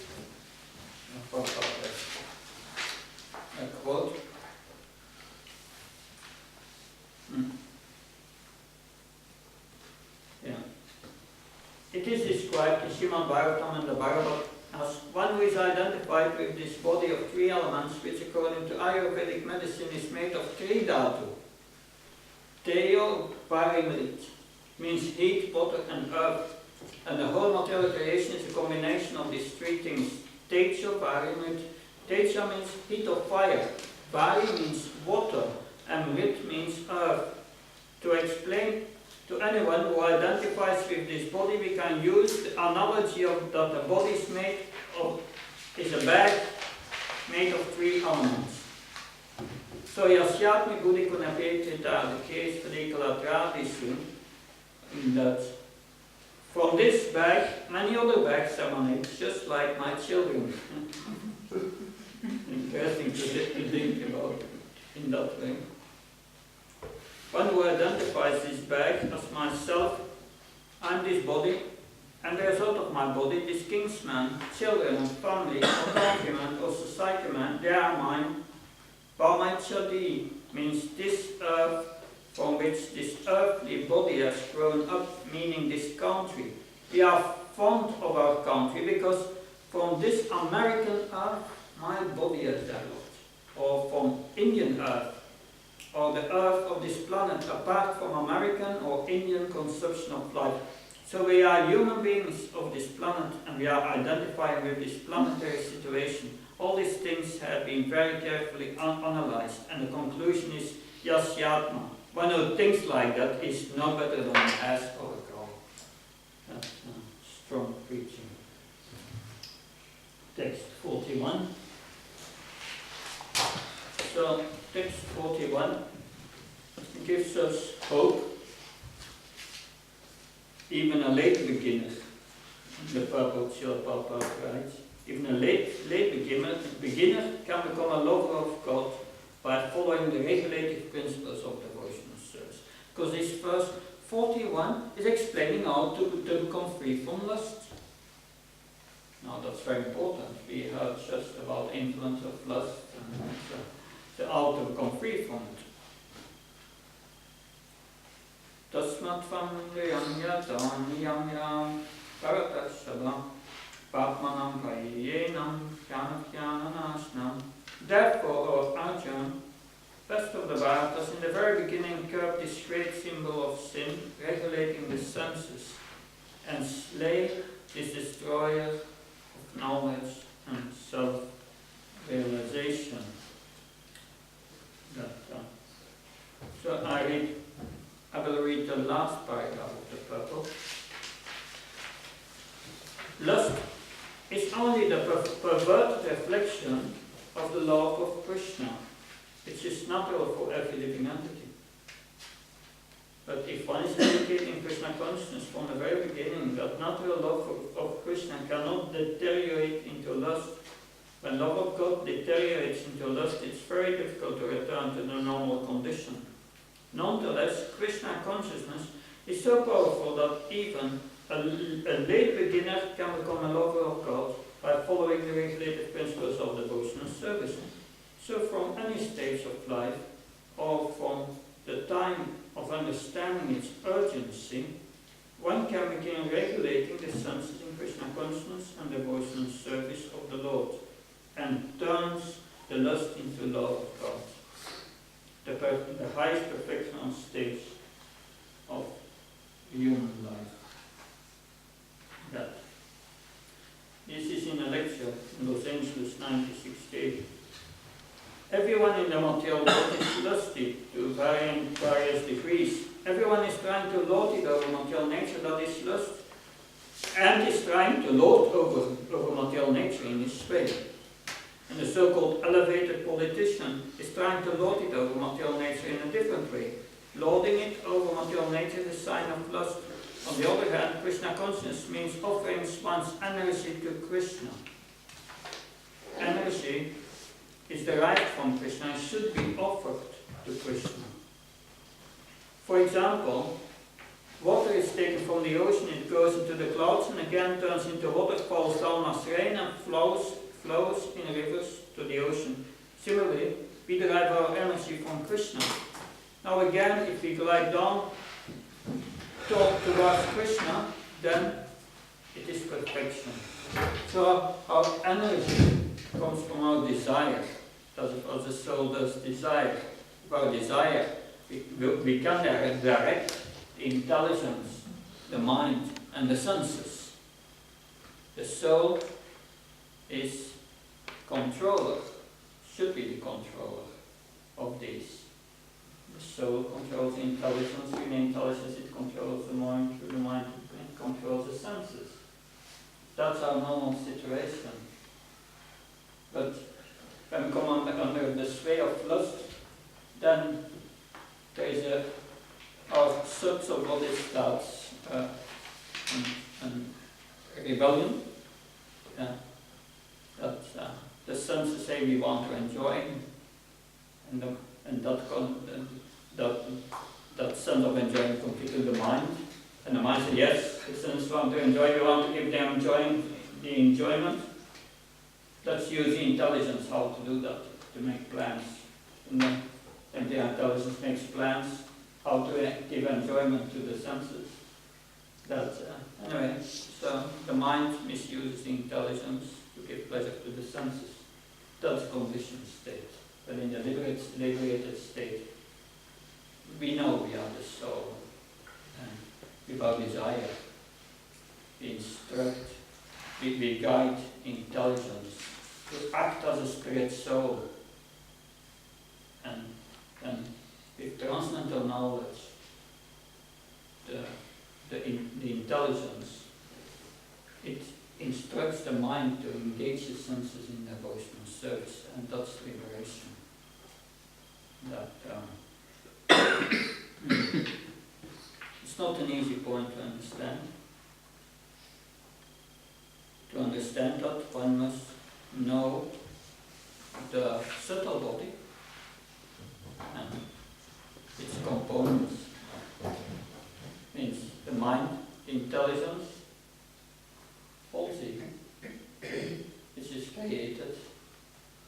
Srimad Bhagavatam and the Bhagavad, as one who is identified with this body of three elements, which according to Ayurvedic medicine is made of three dhatu. Teo Parimrit means heat, water and earth. And the whole material creation is a combination of these three things. Teja Parimrit. Teja means heat of fire. Pari means water. And Mrit means earth. To explain to anyone who identifies with this body, we can use the analogy of that the body is a bag made of three elements. So Yasyatmi Buddhi Kunapetita, the case Padikala tradition, that from this bag, many other bags emanate, just like my children. Interesting to think about it in that way. One who identifies this bag as myself, I'm this body, and the result of my body, this kinsman, children, and family, or countrymen, or society man, they are mine. Bhamaichadi means this earth from which this earthly body has grown up, meaning this country. We are fond of our country because from this American earth, my body has developed, or from Indian earth, or the earth of this planet, apart from American or Indian conception of life. So we are human beings of this planet, and we are identifying with this planetary situation. All these things have been very carefully analyzed, and the conclusion is Yasyatma. One who thinks like that is no better than an ass or a cow. That's strong preaching. Text 41. So, text 41 gives us hope. Even a late beginner, the Papa writes, even a late beginner can become a lover of God by following the regulative principles of devotional service. Because this verse 41 is explaining how to become free from lust. Now that's very important. We heard just about the influence of lust and how to become free from it. Tasmat Famriyam Yatam Yam Paratashabam Papmanam Vayenam Kyanakyananasnam. Therefore, O Arjuna, first of the Bharatas, in the very beginning curb this great symbol of sin, regulating the senses, and slay this destroyer of knowledge and self-realization. So I will read the last paragraph of the purport. Lust is only the perverted reflection of the love of Krishna, which is natural for every living entity. But if one is educating Krishna consciousness from the very beginning, that natural love of Krishna cannot deteriorate into lust. When love of God deteriorates into lust, it's very difficult to return to the normal condition. Nonetheless, Krishna consciousness is so powerful that even a late beginner can become a lover of God by following the regulative principles of devotional service. So from any stage of life, or from the time of understanding its urgency, one can begin regulating the senses in Krishna consciousness and devotional service of the Lord, and turns the lust into love of God. The highest perfectional stage of human life. That. This is in a lecture in Los Angeles, 1968. Everyone in the material world is lusty to various degrees. Everyone is trying to lord it over material nature, that is lust, and is trying to lord over material nature in this way. And the so-called elevated politician is trying to lord it over material nature in a different way. Lording it over material nature is a sign of lust. On the other hand, Krishna consciousness means offering one's energy to Krishna. Energy is derived from Krishna and should be offered to Krishna. For example, water is taken from the ocean, it goes into the clouds and again turns into water, falls down as rain and flows in rivers to the ocean. Similarly, we derive our energy from Krishna. Now again, if we glide down towards Krishna, then it is perfect. desire, as the soul does desire. Without desire, we can direct the intelligence, the mind, and the senses. The soul is controller, should be the controller of these. The soul controls the intelligence, through the intelligence it controls the mind, through the mind it controls the senses. That's our normal situation. But when we come under the sway of lust, then there is our subtle body starts a rebellion. That the senses say we want to enjoy, and that sense of enjoyment comes to the mind, and the mind says yes, the senses want to enjoy, we want to give them the enjoyment. Let's use the intelligence how to do that, to make plans. And then the intelligence makes plans how to give enjoyment to the senses. Anyway, so the mind misuses the intelligence to give pleasure to the senses. That's a conditioned state. But in the liberated state, we know we are the soul. And without desire, we instruct, we guide intelligence to act as a spirit soul. And with transcendental knowledge, the intelligence, it instructs the mind to engage the senses in devotional service, and that's liberation. It's not an easy point to understand. To understand that, one must know the subtle body and its components. Means the mind, the intelligence, falsy, which is created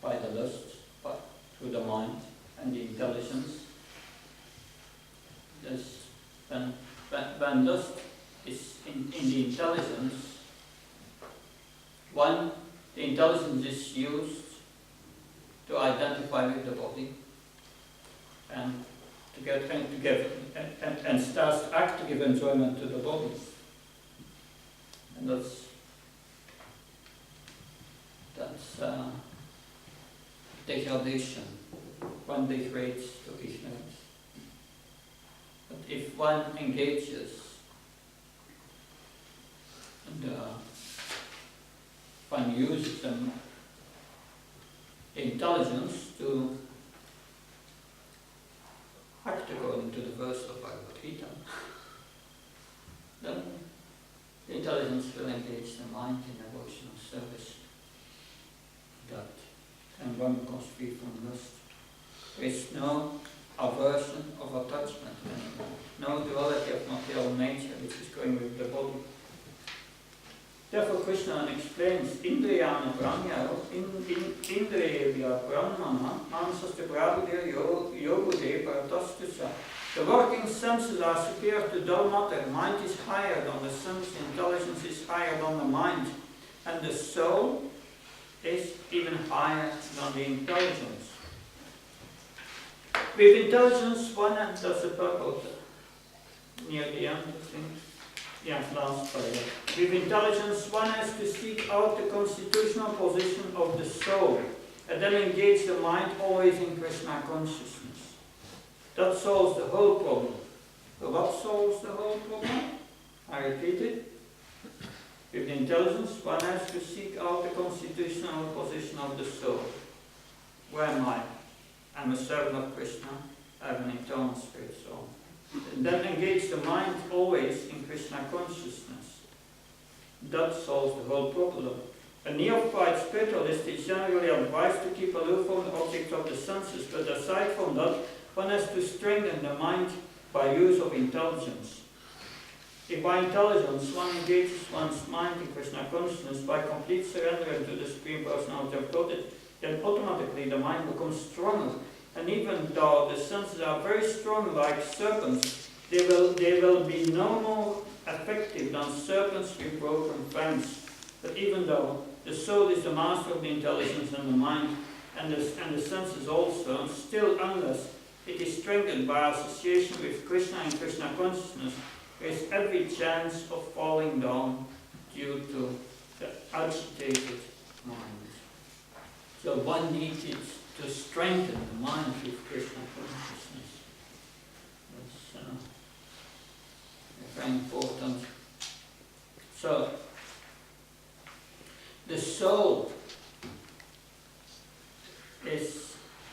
by the lust, through the mind and the intelligence. When lust is in the intelligence, the intelligence is used to identify with the body and and starts to act to give enjoyment to the body. And that's degradation. One degrades to ignorance. But if one engages and one uses the intelligence to act according to the verse of Bhagavad Gita, then the intelligence will engage the mind in devotional service. And one becomes free from lust. There is no aversion of attachment anymore, no duality of material nature which is going with the body. Therefore Krishna explains, Indriyana Brahmya, Indriya Brahmana, Mansastu Prabhudir Yogude Paratastusa. The working senses are superior to dull matter. Mind is higher than the sense, intelligence is higher than the mind, and the soul is even higher than the intelligence. With intelligence, one enters the purpose. Near the end, I think. Yeah, last paragraph. With intelligence, one has to seek out the constitutional position of the soul, and then engage the mind always in Krishna consciousness. That solves the whole problem. So what solves the whole problem? I repeat it. With intelligence, one has to seek out the constitutional position of the soul. Where am I? I'm a servant of Krishna. I have an eternal spirit soul. And then engage the mind always in Krishna consciousness. That solves the whole problem. A neophyte spiritualist is generally advised to keep aloof from the objects of the senses, but aside from that, one has to strengthen the mind by use of intelligence. If by intelligence one engages one's mind in Krishna consciousness by complete surrender to the Supreme Personality of Godhead, then automatically the mind becomes stronger. And even though the senses are very strong like serpents, they will be no more effective than serpents with broken fangs. But even though the soul is the master of the intelligence and the mind, and the senses also, and still unless it is strengthened by association with Krishna and Krishna consciousness, there is every chance of falling down due to the agitated mind. So one needs to strengthen the mind with Krishna consciousness. That's very important. So, the soul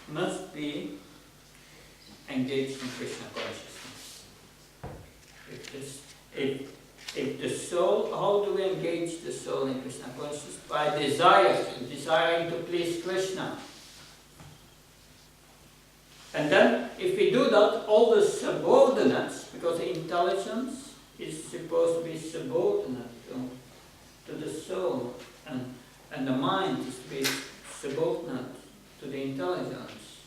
must be engaged in Krishna consciousness. If the soul, how do we engage the soul in Krishna consciousness? By desiring to please Krishna. And then, if we do that, all the subordinates, because the intelligence is supposed to be subordinate to the soul, and the mind is to be subordinate to the intelligence,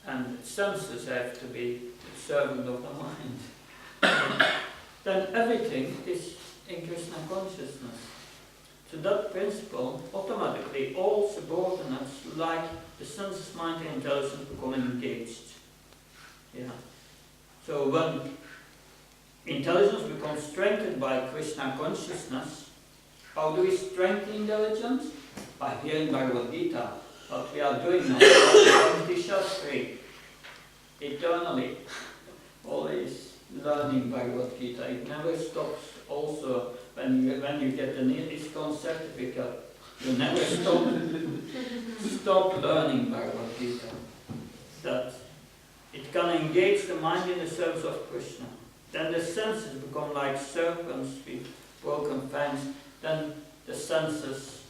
and the senses have to be the servant of the mind. Then everything is in Krishna consciousness. So that principle, automatically all subordinates, like the senses, mind and intelligence, become engaged. Yeah. So when intelligence becomes strengthened by Krishna consciousness, how do we strengthen intelligence? By hearing Bhagavad Gita, what we are doing now, Bhakti Sastri, eternally, always learning Bhagavad Gita. It never stops. Also, when you get the ISKCON certificate, you never stop learning Bhagavad Gita. That it can engage the mind in the service of Krishna. Then the senses become like serpents with broken fangs. Then the senses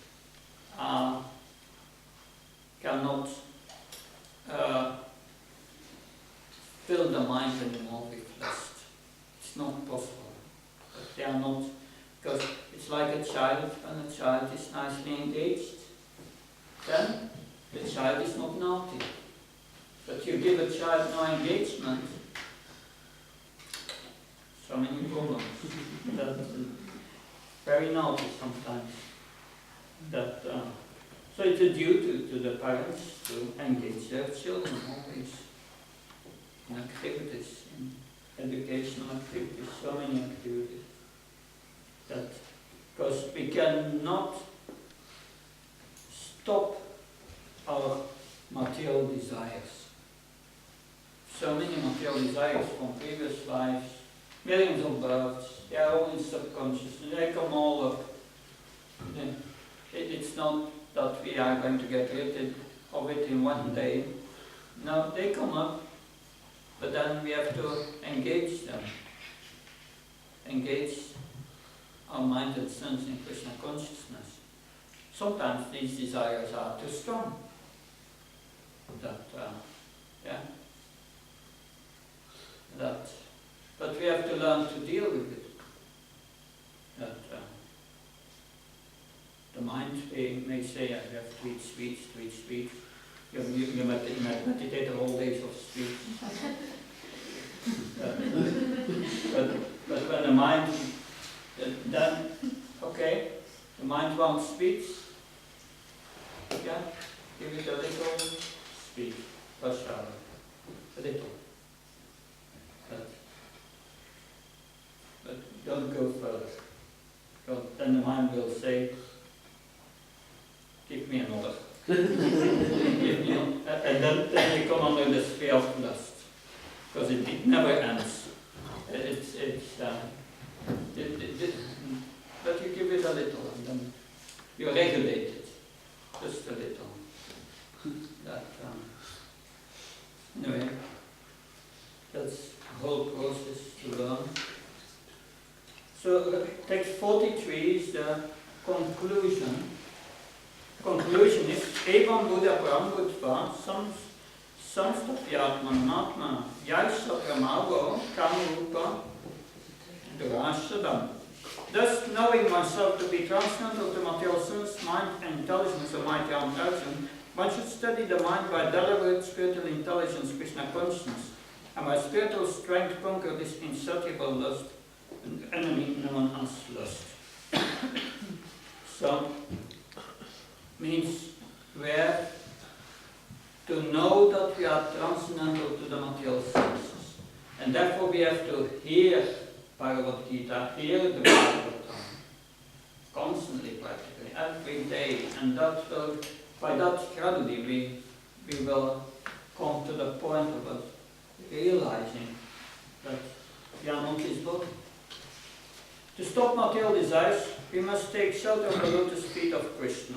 cannot fill the mind anymore with lust. It's not possible. But they are not, because it's like a child. When a child is nicely engaged, then the child is not naughty. But you give a child no engagement, so many problems. That very naughty sometimes. That so it's a duty to the parents to engage their children always in activities, in educational activities, so many activities. That because we cannot stop our material desires. So many material desires from previous lives, millions of births, they are all in subconscious, they come all up. It's not that we are going to get rid of it in one day. No, they come up, but then we have to engage them. Engage our mind and sense in Krishna consciousness. Sometimes these desires are too strong. But we have to learn to deal with it. The mind may say, I have to eat sweets. You meditate the whole days of sweets. But when the mind, then, okay, the mind wants sweets, yeah, give it a little sweet, prasada, a little. But don't go further. Then the mind will say, give me another. Give me another. And then you come under the sphere of lust. Because it never ends. But you give it a little, and then you regulate it. Just a little. Anyway, that's the whole process to learn. So text 43 is the conclusion. Conclusion is Evam Buddha Brahmutva Samstapyatmanatma Yaisha Brahmago Kamurupa Durashadam. Thus, knowing oneself to be transcendental to material sense, mind, and intelligence of mighty intelligence, one should study the mind by deliberate spiritual intelligence, Krishna consciousness, and by spiritual strength conquer this insatiable lust, an enemy known as lust. So, means where to know that we are transcendental to the material senses. And therefore we have to hear Bhagavad Gita, hear the Bhagavatam, constantly, practically, every day. And that will, by that gradually we will come to the point of us realizing that we are not this body. To stop material desires, we must take shelter of the lotus feet of Krishna.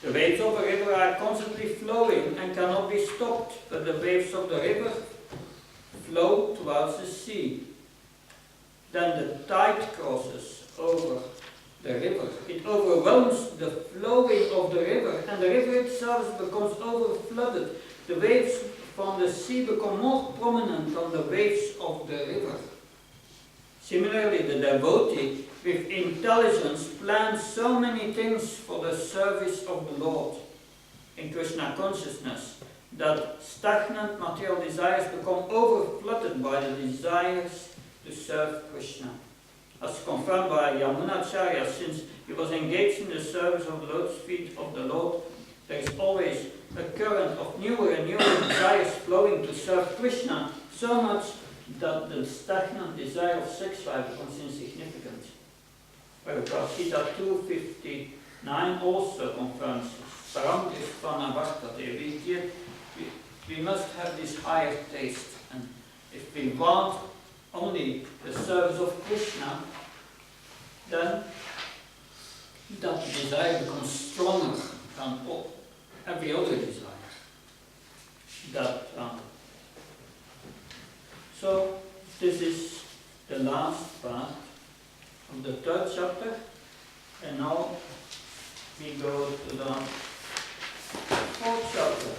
The waves of a river are constantly flowing and cannot be stopped, but the waves of the river flow towards the sea. Then the tide crosses over the river. It overwhelms the flowing of the river, and the river itself becomes overflooded. The waves from the sea become more prominent than the waves of the river. Similarly, the devotee with intelligence plans so many things for the service of the Lord in Krishna consciousness that stagnant material desires become overflooded by the desires to serve Krishna. As confirmed by Yamunacharya, since he was engaged in the service of the lotus feet of the Lord, there is always a current of newer and newer desires flowing to serve Krishna, so much that the stagnant desire of sex life becomes insignificant. Bhagavad Gita 2:59 also confirms we must have this higher taste, and if we want only the service of Krishna, then that desire becomes stronger than every other desire. So this is the last part of the third chapter, and now we go to the fourth chapter.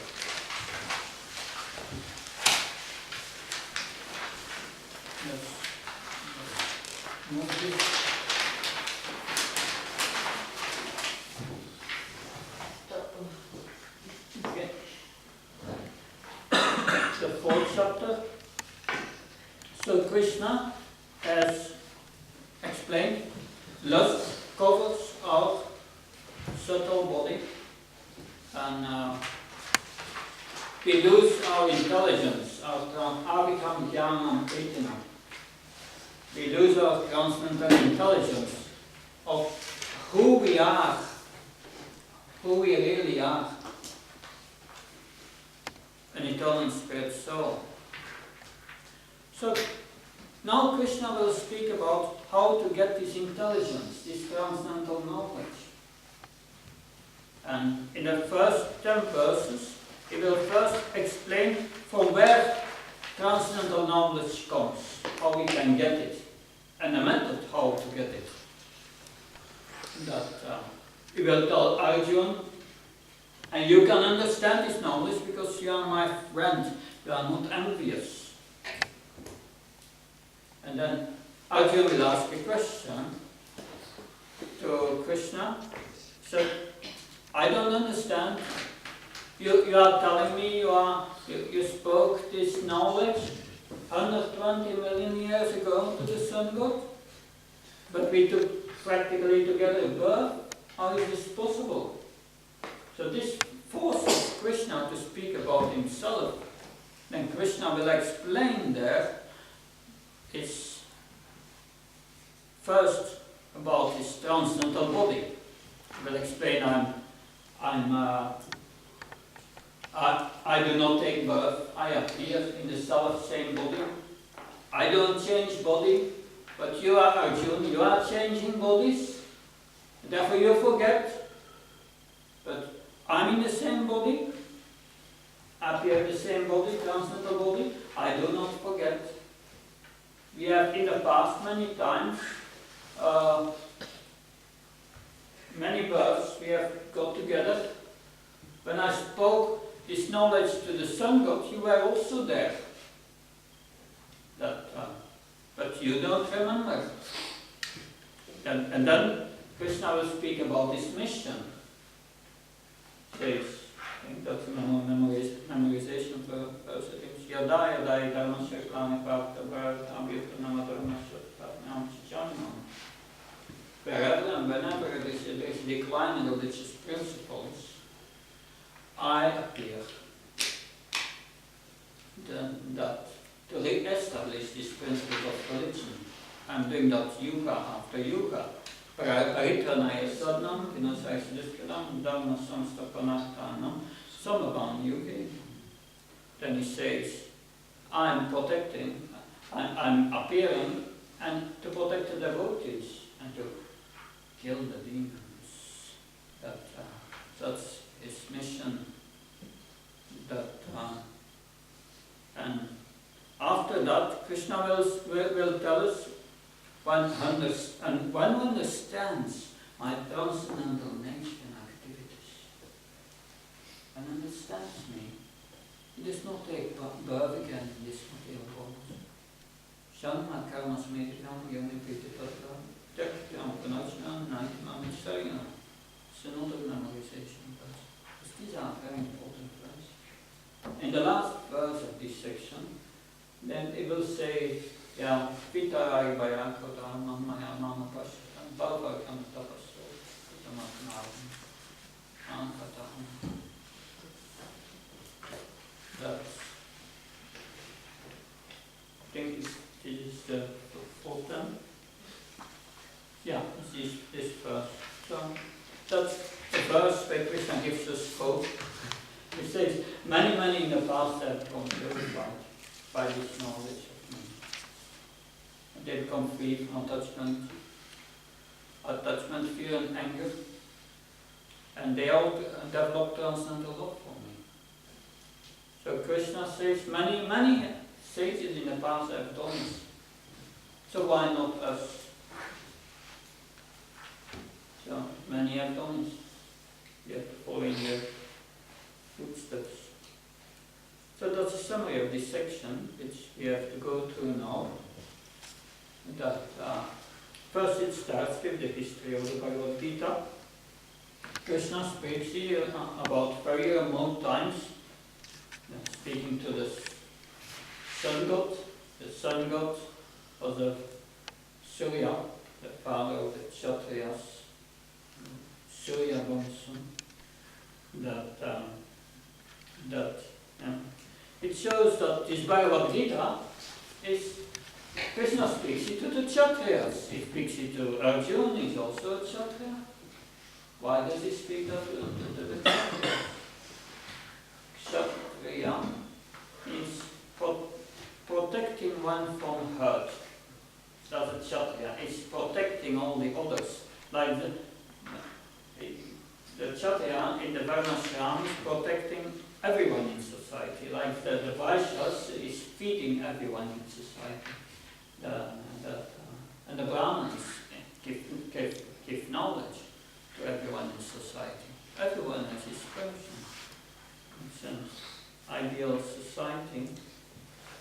Let's move this. Okay. The fourth chapter. So Krishna has explained, lust covers our subtle body, and we lose our intelligence, our become jnana pritina. We lose our transcendental intelligence of who we are, who we really are, an eternal spirit soul. So now Krishna will speak about how to get this intelligence, this transcendental knowledge. And in the first 10 verses, he will first explain from where transcendental knowledge comes, how we can get it, and the method how to get it. That he will tell Arjuna, and you can understand this knowledge because you are my friend, you are not envious. And then Arjuna will ask a question to Krishna. So, I don't understand. You are telling me you spoke this knowledge 120 million years ago to the sun god, but we took practically together birth. How is this possible? So this forces Krishna to speak about himself. Then Krishna will explain there is first about his transcendental body. He will explain I do not take birth, I appear in the self-same body. I don't change body, but you are Arjuna, you are changing bodies, therefore you forget. But I'm in the same body, I appear in the same body, transcendental body, I do not forget. We have in the past many times, many births we have got together. When I spoke this knowledge to the sun god, you were also there. But you don't remember. And then Krishna will speak about his mission. Says, I think that's memorization for those things. Yada yada dharma shaklani bhakta bharata abhyutta namadharma shaklani chichanam. Wherever and whenever there is a decline in religious principles, I appear. establish these principles of religion. I'm doing that yuga after yuga. Paritranaya sadnam, vinasaisadiskanam, dhamma samstapanarthanam, samavan yuge. Then he says, I'm protecting, I'm appearing and to protect the devotees and to kill the demons. That's his mission. And after that, Krishna will tell us one understands my transcendental nature and activities, and understands me. He does not take birth again in this material world. Shanma karma smedikam yoni pritipatra tektyam panajnam naitimam isarina. It's another memorization verse. These are very important verses. In the last verse of this section, then it will say, yeah, Vitarai Vayakota Mamaya Mama Pashatam Bhavakam Tapaso Tamatnam Ankatam. That's, I think this is the fourth one. Yeah, this verse. So that's the verse where Krishna gives us hope. He says, many in the past have become purified by this knowledge of me. They become free from attachment, fear and anger. And they all develop transcendental love for me. So Krishna says, many sages in the past have done this. So why not us? So many have done this. You have to follow in their footsteps. So that's a summary of this section, which we have to go through now. That first it starts with the history of the Bhagavad Gita. Krishna speaks here about very remote times, speaking to the sun god. The sun god was a Surya, the father of the Kshatriyas, Surya Vamsa. It shows that this Bhagavad Gita is, Krishna speaks it to the Kshatriyas. He speaks it to Arjuna, he's also a Kshatriya. Why does he speak that to the Kshatriyas? Kshatriya is protecting one from hurt. That's a Kshatriya. It's protecting all the others. Like the Kshatriya in the Varnashram is protecting everyone in society. Like the Vaishyas is feeding everyone in society. And the Brahmins give knowledge to everyone in society. Everyone has his function. It's an ideal society.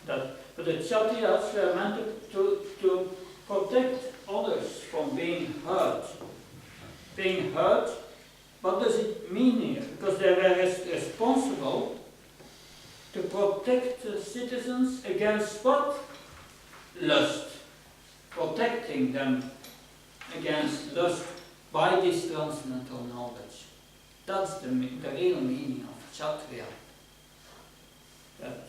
But the Kshatriyas were meant to protect others from being hurt. Being hurt, what does it mean here? Because they were responsible to protect the citizens against what? Lust. Protecting them against lust by this transcendental knowledge. That's the real meaning of Kshatriya. That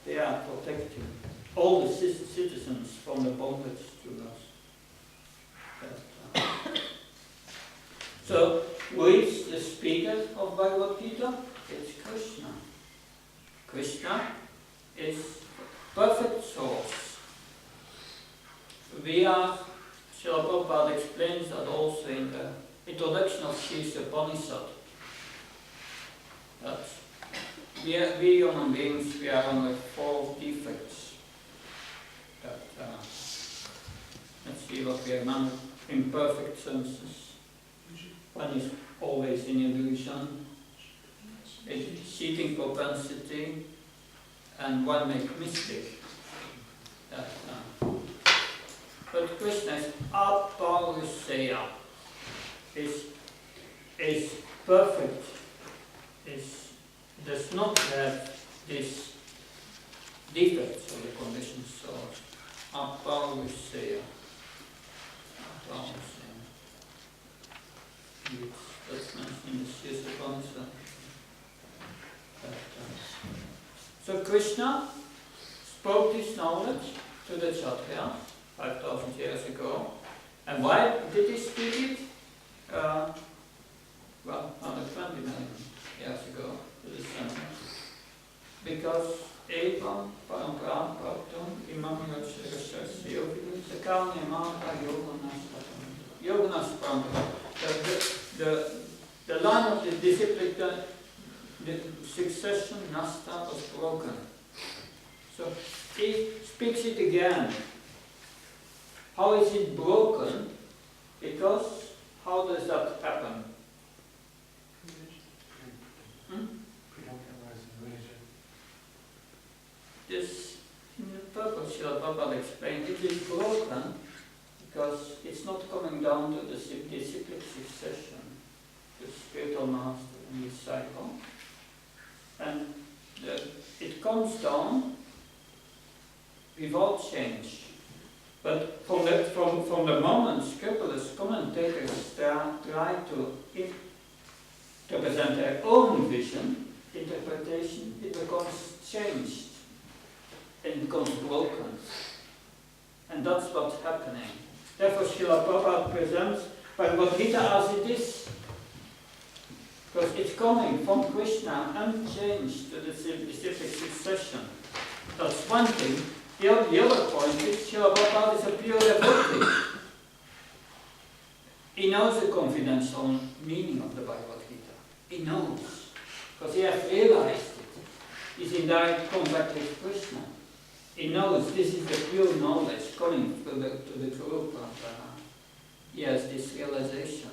they are protecting all the citizens from the bondage to lust. So, who is the speaker of Bhagavad Gita? It's Krishna. Krishna is perfect source. We are, Srila Prabhupada explains that also in the introduction of Shisa Upanishad. That we human beings, we are under 4 defects. That, let's see what we remember. Imperfect senses. One is always in illusion, a cheating propensity, and one makes mistake. But Krishna is aparuseya, is perfect, does not have this defects of the conditioned soul. Aparuseya. That's mentioned in the Shisa Upanishad. So Krishna spoke this knowledge to the Kshatriyas 5,000 years ago. And why did he speak it? 120 million years ago to the sun. Because Evam Parampara Praktum Imam Yogashasya Yogi Sakalni Mata Yoganas Parampara. The line of the discipline, the succession Nasta was broken. So he speaks it again. How is it broken? Because how does that happen? This, in the purpose, Srila Prabhupada explained, it is broken because it's not coming down to the disciplic succession, the spiritual master and disciple. And it comes down without change. But from the moment scrupulous commentators try to present their own vision, interpretation, it becomes changed and becomes broken. And that's what's happening. Therefore, Srila Prabhupada presents Bhagavad Gita as it is. Because it's coming from Krishna unchanged to the specific succession. That's one thing. The other point is Srila Prabhupada is a pure devotee. He knows the confidential meaning of the Bhagavad Gita. He knows. Because he has realized it. He's in direct contact with Krishna. He knows this is the pure knowledge coming to the Guru Parampara. He has this realization.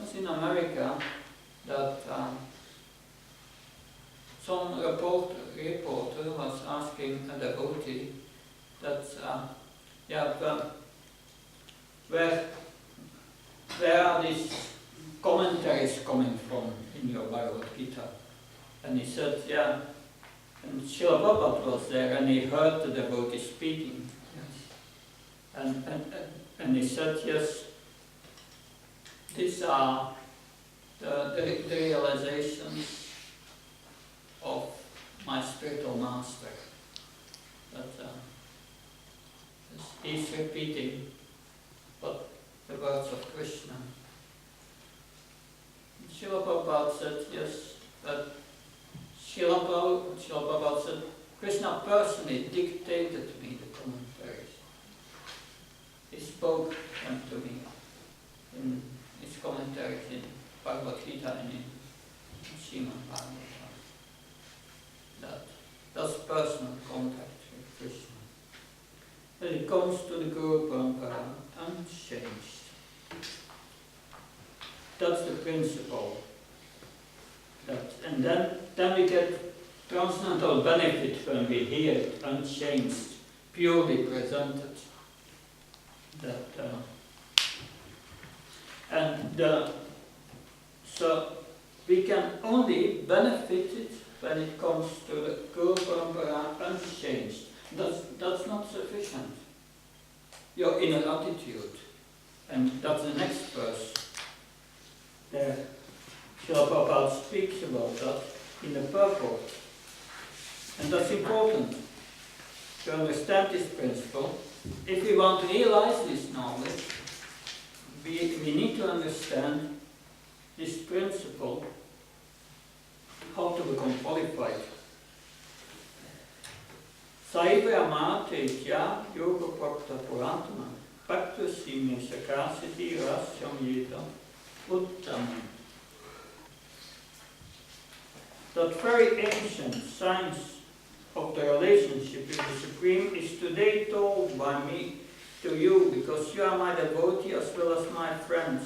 As in America, that some reporter was asking a devotee that, where are these commentaries coming from in your Bhagavad Gita? And he said, and Srila Prabhupada was there and he heard the devotee speaking. Yes. And he said, yes, these are the realizations of my spiritual master. That he's repeating what the words of Krishna. Srila Prabhupada said, yes, that Srila Prabhupada said, Krishna personally dictated me the commentaries. He spoke them to me in his commentaries in Bhagavad Gita and in Srimad Bhagavatam. That's personal contact with Krishna. And it comes to the Guru Parampara unchanged. That's the principle. And then we get transcendental benefit when we hear it unchanged, purely presented. So we can only benefit it when it comes to the Guru Parampara unchanged. That's not sufficient. Your inner attitude. And that's the next verse. There, Srila Prabhupada speaks about that in the purport. And that's important to understand this principle. If we want to realize this knowledge, we need to understand this principle, how to become qualified. Saiva amate kya yoga prakta puratma pakta sime sakasiti rasyam yeta uttamam. That very ancient science of the relationship with the Supreme is today told by me to you, because you are my devotee as well as my friend,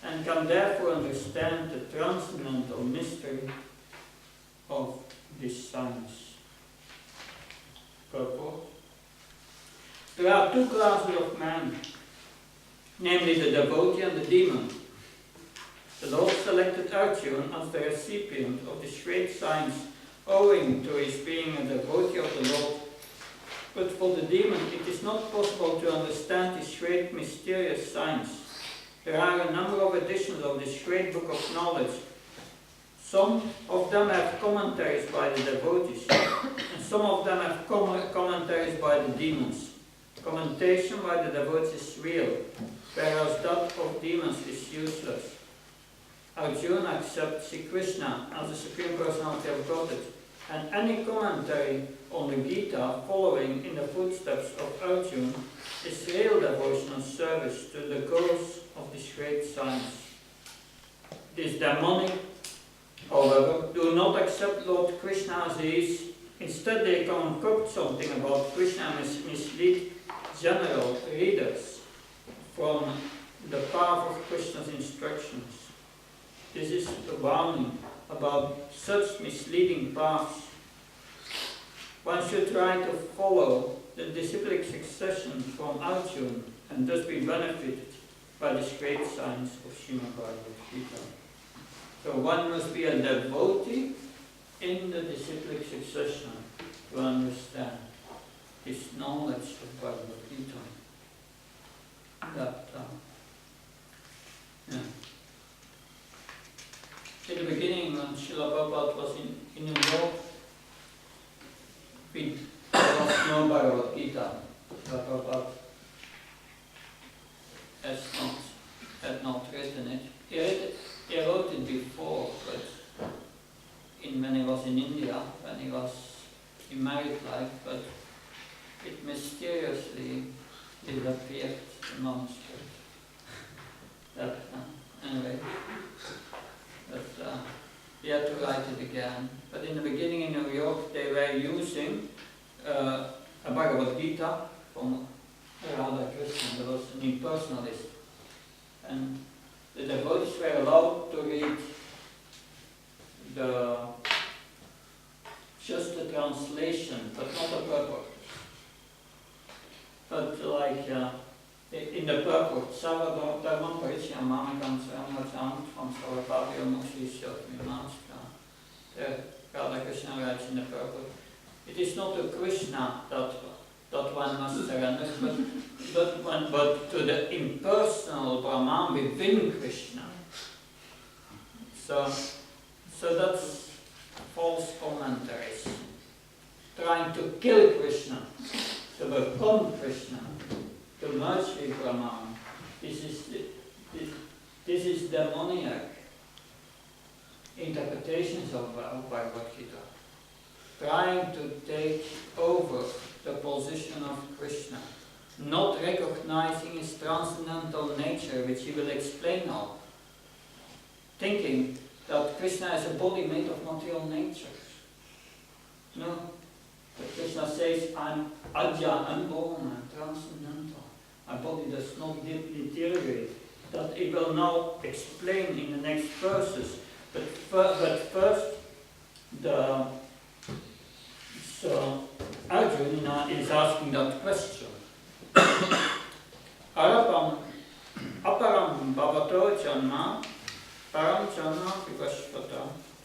and can therefore understand the transcendental mystery of this science. Purport. There are two classes of men, namely the devotee and the demon. The Lord selected Arjuna as the recipient of this great science, owing to his being a devotee of the Lord. But for the demon, it is not possible to understand this great mysterious science. There are a number of editions of this great book of knowledge, Some of them have commentaries by the devotees, and some of them have commentaries by the demons. Commentation by the devotees is real, whereas that of demons is useless. Arjuna accepts Sri Krishna as the Supreme Personality of Godhead, and any commentary on the Gita following in the footsteps of Arjuna is real devotional service to the cause of this great science. These demonic, however, do not accept Lord Krishna as he is. Instead, they concoct something about Krishna and mislead general readers from the path of Krishna's instructions. This is a warning about such misleading paths. One should try to follow the disciplic succession from Arjuna and thus be benefited by this great science of Srimad Bhagavad Gita. So one must be a devotee in the disciplic succession to understand this knowledge of Bhagavad Gita. In the beginning, when Srila Prabhupada was in New York, there was no Bhagavad Gita. Srila Prabhupada had not written it. He wrote it before, but when he was in India, when he was in married life, but it mysteriously disappeared, the manuscript. Anyway, he had to write it again. But in the beginning in New York, they were using a Bhagavad Gita from Radha Krishna. There was an impersonalist. And the devotees were allowed to read just the translation, but not the purport. But like in the purport, Sarva Dharmam Parichyam Mamikam Swaramacam from Sarvapavya Mukshi Shotminamska. Radha Krishna writes in the purport. It is not to Krishna that one must surrender, but to the impersonal Brahman within Krishna. So that's false commentaries, trying to kill Krishna, to become Krishna, to merge with Brahman. This is demoniac interpretations of Bhagavad Gita, trying to take over the position of Krishna, not recognizing his transcendental nature, which he will explain now, thinking that Krishna is a body made of material nature. No, but Krishna says, I'm Adya, unborn, I'm transcendental. My body does not deteriorate. That he will now explain in the next verses. But first, Arjuna is asking that question. Aparam bhavato janma, param janma vivashvata,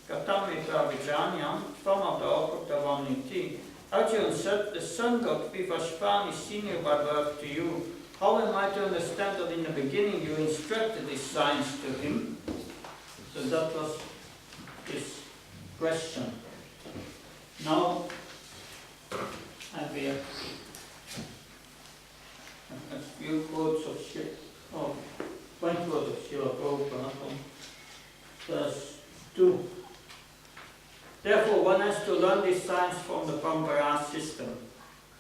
katam mitra vijanyam, tvamata apurtavam niti. Arjuna said, the sun god Vivashvan is senior by birth to you. How am I to understand that in the beginning you instructed this science to him? So that was his question. Now, I have here a few quotes of one quote of Srila Prabhupada from verse 2. Therefore, one has to learn this science from the Parampara system.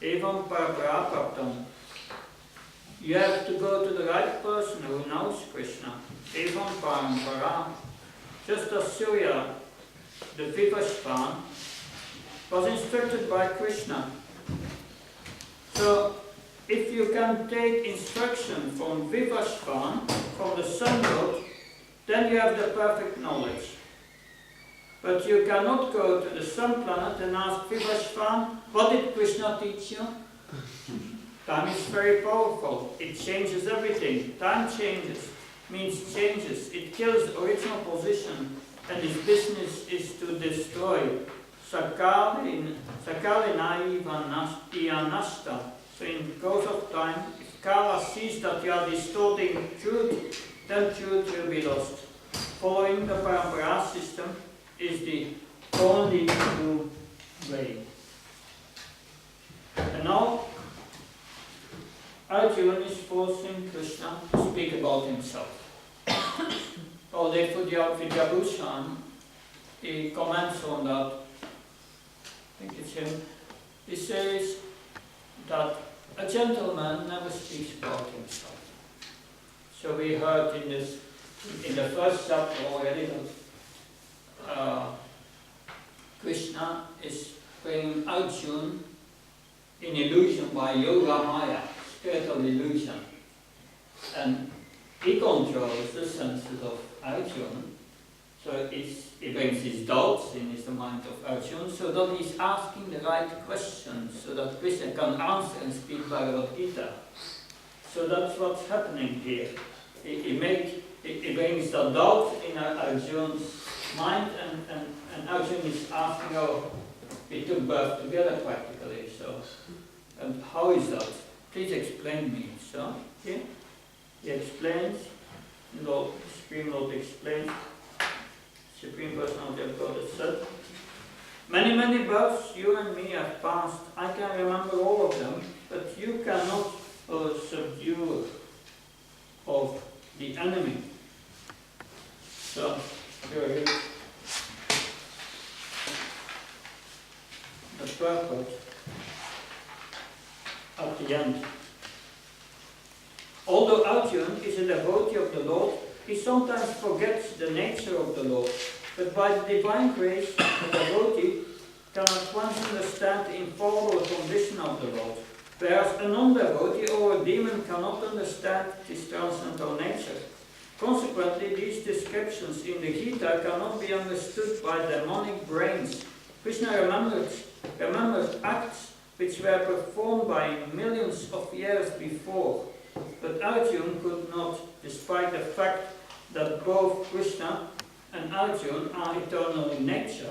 Evam Parapara Praptam. You have to go to the right person who knows Krishna. Evam Parampara. Just as Surya, the Vivashvan, was instructed by Krishna. So, if you can take instruction from Vivashvan, from the sun god, then you have the perfect knowledge. But you cannot go to the sun planet and ask Vivashvan, what did Krishna teach you? Time is very powerful. It changes everything. Time changes, means changes. It kills the original position, and its business is to destroy. Sakalina ivanashta. So in the course of time, if Kala sees that you are distorting truth, then truth will be lost. Following the Parampara system, is the only true way. And now Arjuna is forcing Krishna to speak about himself. Although for Vidyabhushan, he comments on that, I think it's him, he says that a gentleman never speaks about himself. So we heard in the first chapter already that Krishna is bringing Arjuna in illusion by Yoga Maya, spiritual illusion. And he controls the senses of Arjuna. So he brings his doubts in the mind of Arjuna, so that he's asking the right questions, so that Krishna can answer and speak Bhagavad Gita. So that's what's happening here. He brings the doubt in Arjuna's mind, and Arjuna is asking, oh, we took birth together practically, so, and how is that? Please explain me. So, here, he explains, Lord, Supreme Lord explains, Supreme Personality of God has said, many, many births you and me have passed. I can remember all of them, but you cannot subdue of the enemy. So, here is the purport at the end. Although Arjuna is a devotee of the Lord, he sometimes forgets the nature of the Lord, but by the divine grace, the devotee can at once understand the infallible condition of the Lord, whereas a non-devotee or a demon cannot understand his transcendental nature. Consequently, these descriptions in the Gita cannot be understood by demonic brains. Krishna remembered acts which were performed by him millions of years before, but Arjuna could not, despite the fact that both Krishna and Arjuna are eternal in nature.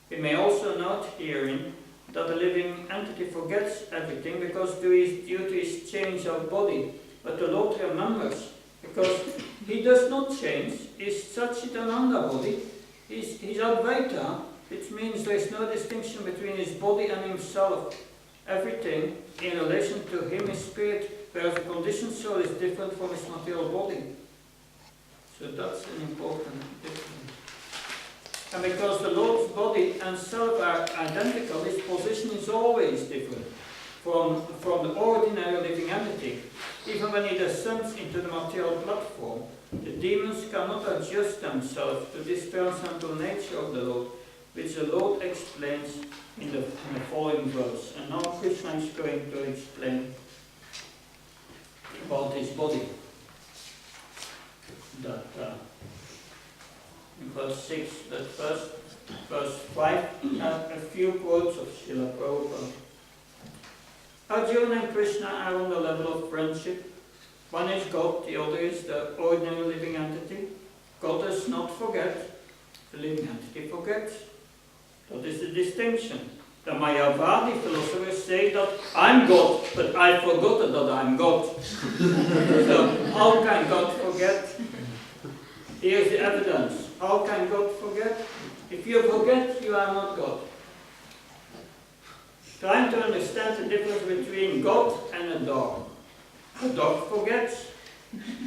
We may also note herein that the living entity forgets everything because due to his change of body, but the Lord remembers because he does not change. He's Satchitananda body, he's Advaita, which means there is no distinction between his body and himself. Everything in relation to him is spirit, whereas a conditioned soul is different from his material body. So that's an important difference. And because the Lord's body and self are identical, his position is always different from the ordinary living entity. Even when he descends into the material platform, the demons cannot adjust themselves to this transcendental nature of the Lord, which the Lord explains in the following verse. And now Krishna is going to explain about his body. That in verse 6, but first, verse 5, a few quotes of Srila Prabhupada. Arjuna and Krishna are on the level of friendship. One is God, the other is the ordinary living entity. God does not forget, the living entity forgets. That is the distinction. The Mayavadi philosophers say that I'm God, but I've forgotten that I'm God. So, how can God forget? Here's the evidence. How can God forget? If you forget, you are not God. Trying to understand the difference between God and a dog. A dog forgets.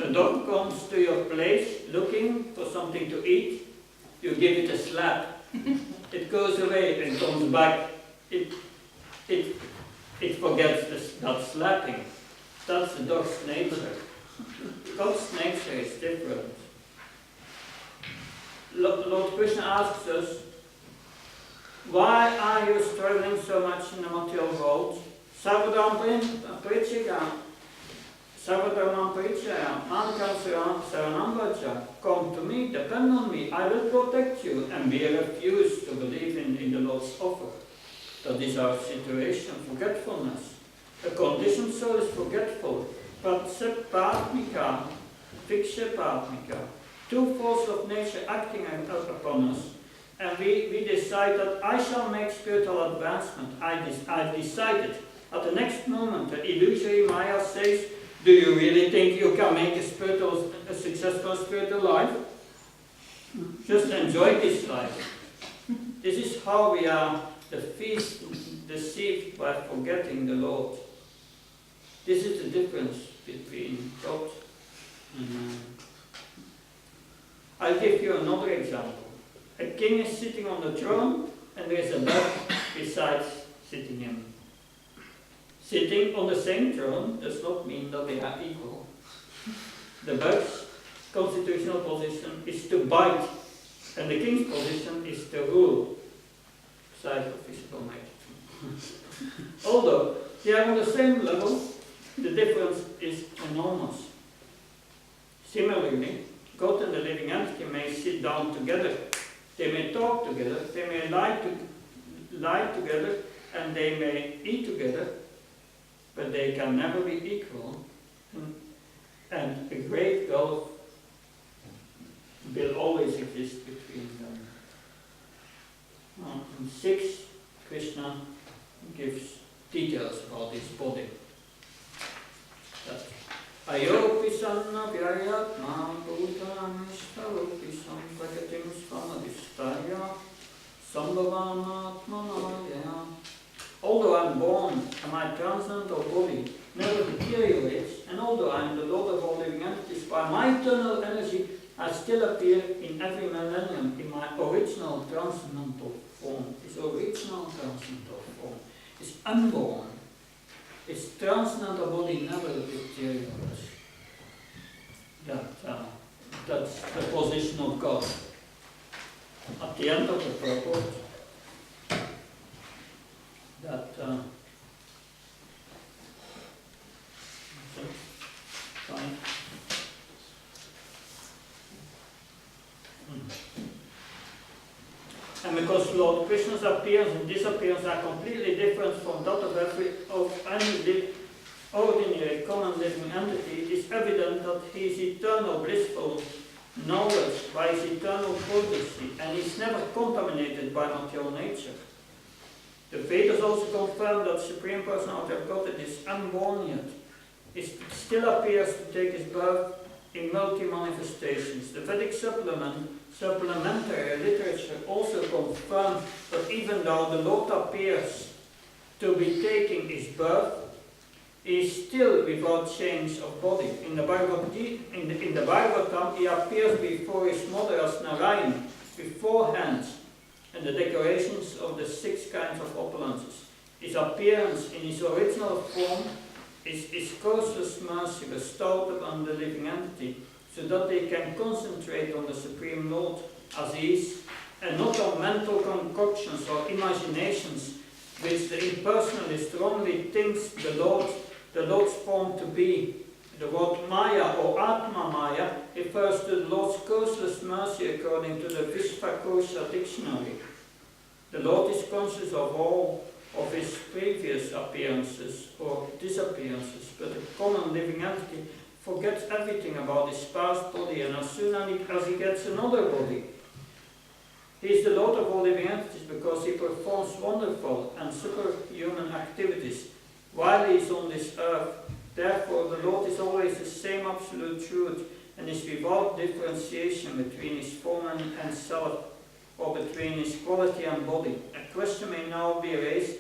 A dog comes to your place looking for something to eat. You give it a slap. It goes away and comes back. It forgets that slapping. That's the dog's nature. God's nature is different. Lord Krishna asks us, why are you struggling so much in the material world? Sarvadharmam parichayam, ankasaram saranam vacha. Come to me, depend on me, I will protect you. And we refuse to believe in the Lord's offer. That is our situation, forgetfulness. A conditioned soul is forgetful. Pratsepatmika, vikshepatmika. Two forces of nature acting upon us. And we decide that I shall make spiritual advancement. I've decided. At the next moment, the illusory Maya says, do you really think you can make a successful spiritual life? Just enjoy this life. This is how we are deceived by forgetting the Lord. This is the difference between God and man. I'll give you another example. A king is sitting on the throne and there is a dog besides sitting him. Sitting on the same throne does not mean that they are equal. The dog's constitutional position is to bite, and the king's position is to rule, besides of physical nature. Although they are on the same level, the difference is enormous. Similarly, God and the living entity may sit down together. They may talk together, they may lie together, and they may eat together, but they can never be equal. And a great gulf will always exist between them. In 6, Krishna gives details about his body. Ayopi sanna vyayatma bhutanishtaropi sampagatim svamadistaya sambhavanatmanaya. Although I am born and my transcendental body never deteriorates, and although I am the Lord of all living entities, by my eternal energy I still appear in every millennium in my original transcendental form. His original transcendental form is unborn. Its transcendental body never deteriorates. That's the position of God. At the end of the purport, fine. And because Lord Krishna's appearance and disappearance are completely different from that of any ordinary common living entity, it is evident that he is eternal blissful knowledge by his eternal potency, and is never contaminated by material nature. The Vedas also confirm that Supreme Personality of Godhead is unborn yet. It still appears to take its birth in multi-manifestations. The Vedic supplementary literature also confirms that even though the Lord appears to be taking his birth, he is still without change of body. In the Bhagavad Gita, in the Bhagavatam, he appears before his mother as Narayan, with 4 hands, and the decorations of the 6 kinds of opulences. His appearance in his original form is his causeless mercy bestowed upon the living entity, so that they can concentrate on the Supreme Lord as he is, and not on mental concoctions or imaginations which the impersonalist wrongly thinks the Lord's form to be. The word Maya or Atma Maya refers to the Lord's causeless mercy according to the Vishvakosha dictionary. The Lord is conscious of all of his previous appearances or disappearances, but the common living entity forgets everything about his past body, and as soon as he gets another body, he is the Lord of all living entities because he performs wonderful and superhuman activities while he is on this earth. Therefore, the Lord is always the same absolute truth and is without differentiation between his form and self, or between his quality and body. A question may now be raised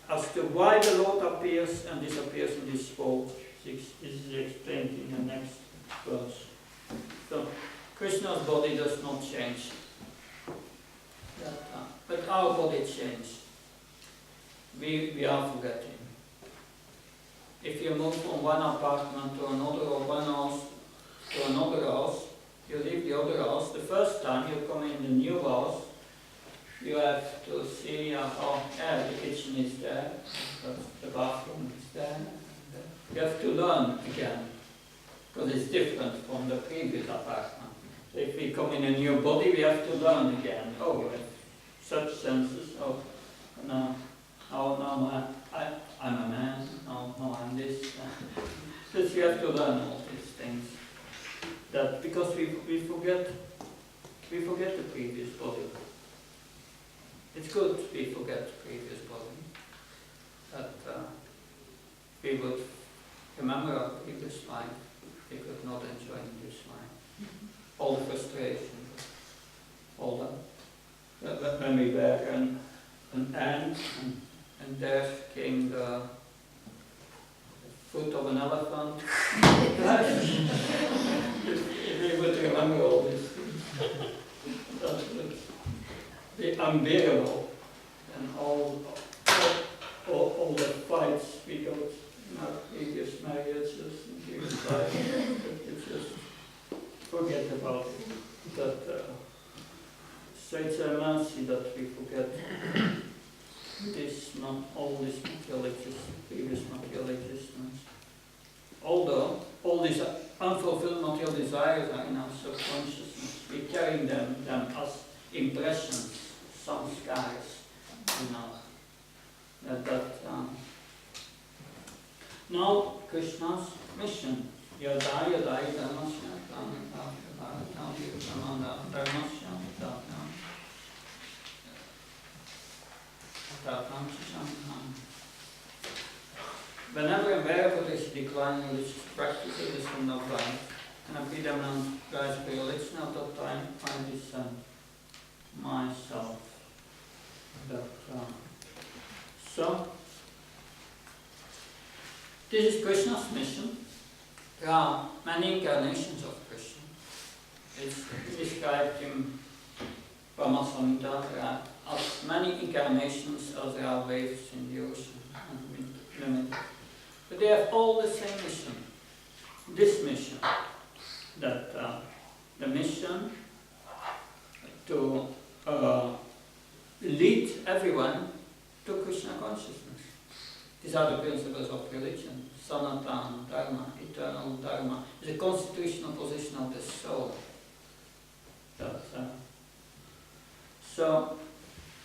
as to why the Lord appears and disappears in this world. This is explained in the next verse. So, Krishna's body does not change, but our body changes. We are forgetting. If you move from one apartment to another, or one house to another house, you leave the other house. The first time you come in the new house, you have to see, the kitchen is there, the bathroom is there. You have to learn again, because it's different from the previous apartment. So if we come in a new body, we have to learn again. Oh, we have such senses. Oh, no, I'm a man. No, I'm this. So you have to learn all these things. That because we forget the previous body. It's good we forget the previous body. That we would remember our previous life. We could not enjoy this life. All the frustration. all that. When we were an ant, and there came the foot of an elephant. If we would remember all these things, that would be unbearable, and all the fights we got in our previous marriages and previous life, we just forget about it. That so it's a mercy that we forget this, not all this material existence, previous material existence. Although all these unfulfilled material desires are in our subconsciousness, we carry them as impressions, some skies, now Krishna's mission. Yada yada dharmasya whenever and wherever there is a decline in religious practice, it is from of life, and a predominant rise of religion, at that time I descend myself. So, this is Krishna's mission. There are many incarnations of Krishna. It's described in Brahma Samhita. There are as many incarnations as there are waves in the ocean. But they have all the same mission. This mission, that the mission to lead everyone to Krishna consciousness. These are the principles of religion. Sanatana Dharma, eternal Dharma, is a constitutional position of the soul. So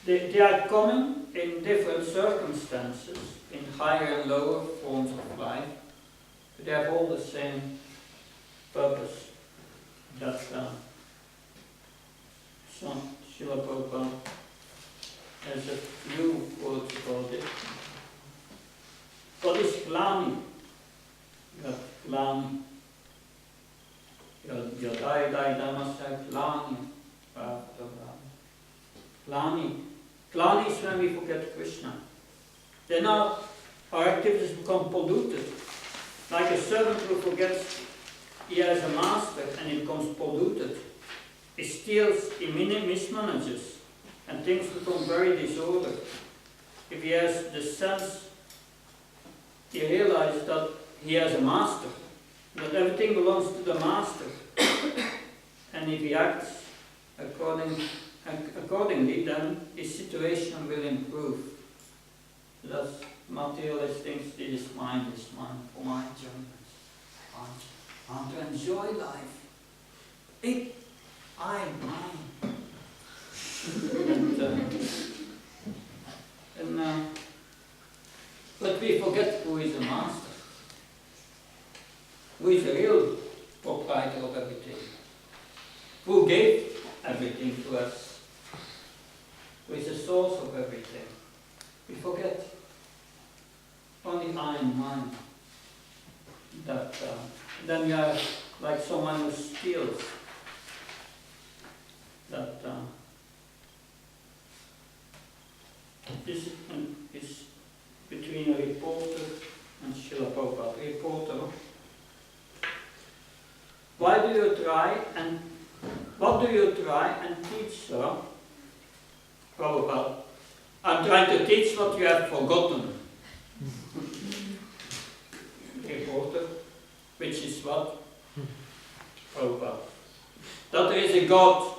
they are common in different circumstances, in higher and lower forms of life, but they have all the same purpose. So Srila Prabhupada has a few words about it. What is glani? Glani. Yadai dai damasya glani. Glani is when we forget Krishna. Then our activities become polluted. Like a servant who forgets he has a master and he becomes polluted. He steals, he mismanages, and things become very disordered. If he has the sense, he realizes that he has a master, that everything belongs to the master, and if he acts accordingly, then his situation will improve. That's materialist things. This is mine for my enjoyment. I want to enjoy life. Mine. But we forget who is the master, who is the real proprietor of everything, who gave everything to us, who is the source of everything. We forget. Only I and mine. Then we are like someone who steals. This is between a reporter and Srila Prabhupada. Reporter, what do you try and teach, sir? Prabhupada, I'm trying to teach what you have forgotten. Reporter, which is what? Prabhupada. That there is a God.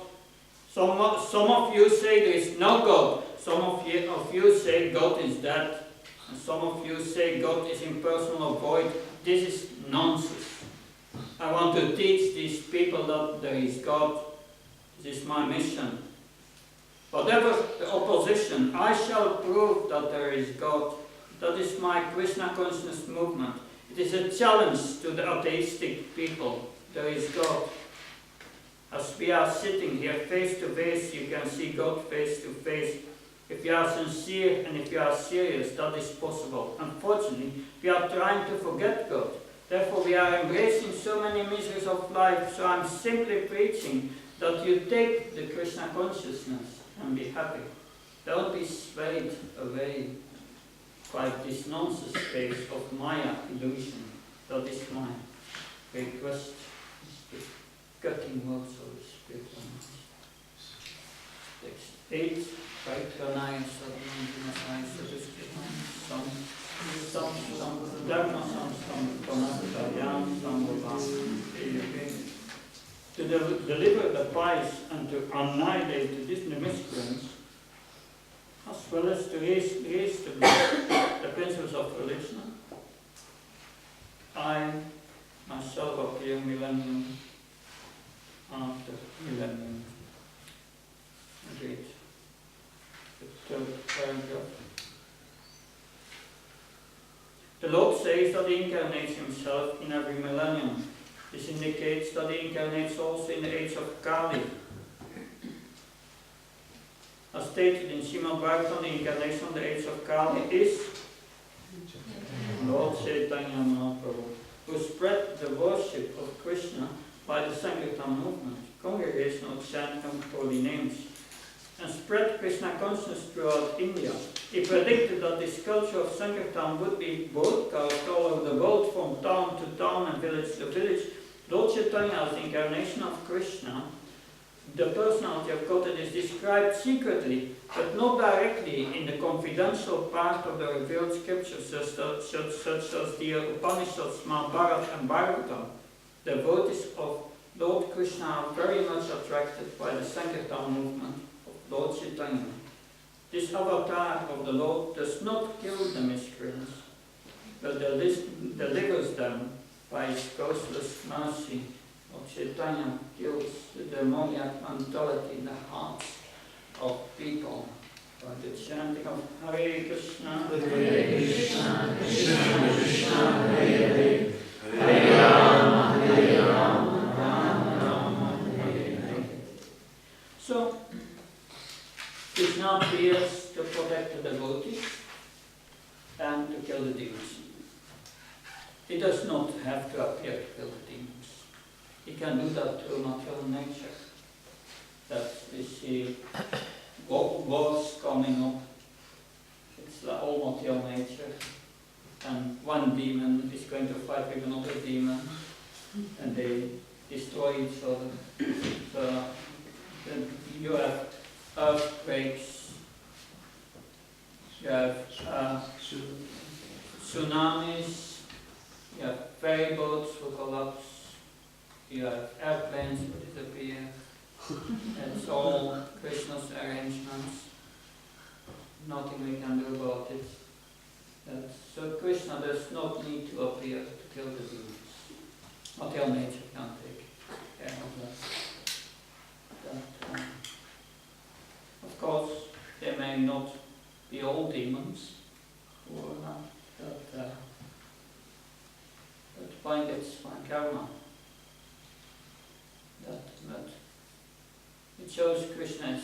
Some of you say there is no God. Some of you say God is dead. And some of you say God is impersonal or void. This is nonsense. I want to teach these people that there is God. This is my mission. Whatever the opposition, I shall prove that there is God. That is my Krishna consciousness movement. It is a challenge to the atheistic people. There is God. As we are sitting here face to face, you can see God face to face. If you are sincere and if you are serious, that is possible. Unfortunately, we are trying to forget God. Therefore, we are embracing so many miseries of life. So I'm simply preaching that you take the Krishna consciousness and be happy. Don't be swayed away by this nonsense space of Maya illusion. That is my request. Cutting words of the spiritual knowledge. Text 8. Paitranaya Sadhanantinasaya Sadhuskirman Sam Dharma Sam Pranatayam Sam to deliver the prize and to annihilate these miscreants, as well as to re-establish the principles of religion, I myself appear millennium after millennium. Read the third paragraph. The Lord says that he incarnates himself in every millennium. This indicates that he incarnates also in the age of Kali. As stated in Srimad Bhagavatam, the incarnation of the age of Kali is Lord Chaitanya Mahaprabhu, who spread the worship of Krishna by the Sankirtan movement, congregational chanting holy names, and spread Krishna consciousness throughout India. He predicted that this culture of Sankirtan would be broadcast all over the world, from town to town and village to village. Lord Chaitanya, as the incarnation of Krishna, the personality of Godhead, is described secretly, but not directly, in the confidential part of the revealed scriptures, such as the Upanishads, Mahabharata and Bhagavatam. The devotees of Lord Krishna are very much attracted by the Sankirtan movement of Lord Chaitanya. This avatar of the Lord does not kill the miscreants, but delivers them by his causeless mercy. Lord Chaitanya kills the demoniac mentality in the hearts of people by the chanting of Hare Krishna, Hare Krishna, Krishna Krishna, Hare Hare, Hare Rama, Hare Rama, Rama Rama, Hare Hare. So, Krishna appears to protect the devotees and to kill the demons. He does not have to appear to kill the demons. He can do that through material nature. That we see wars coming up. It's all material nature. And one demon is going to fight with another demon, and they destroy each other. So you have earthquakes, you have tsunamis, you have ferry boats who collapse, you have airplanes who disappear. It's all Krishna's arrangements. Nothing we can do about it. So Krishna does not need to appear to kill the demons. Material nature can take care of that. Of course, they may not be all demons, or that bind its karma. That it shows Krishna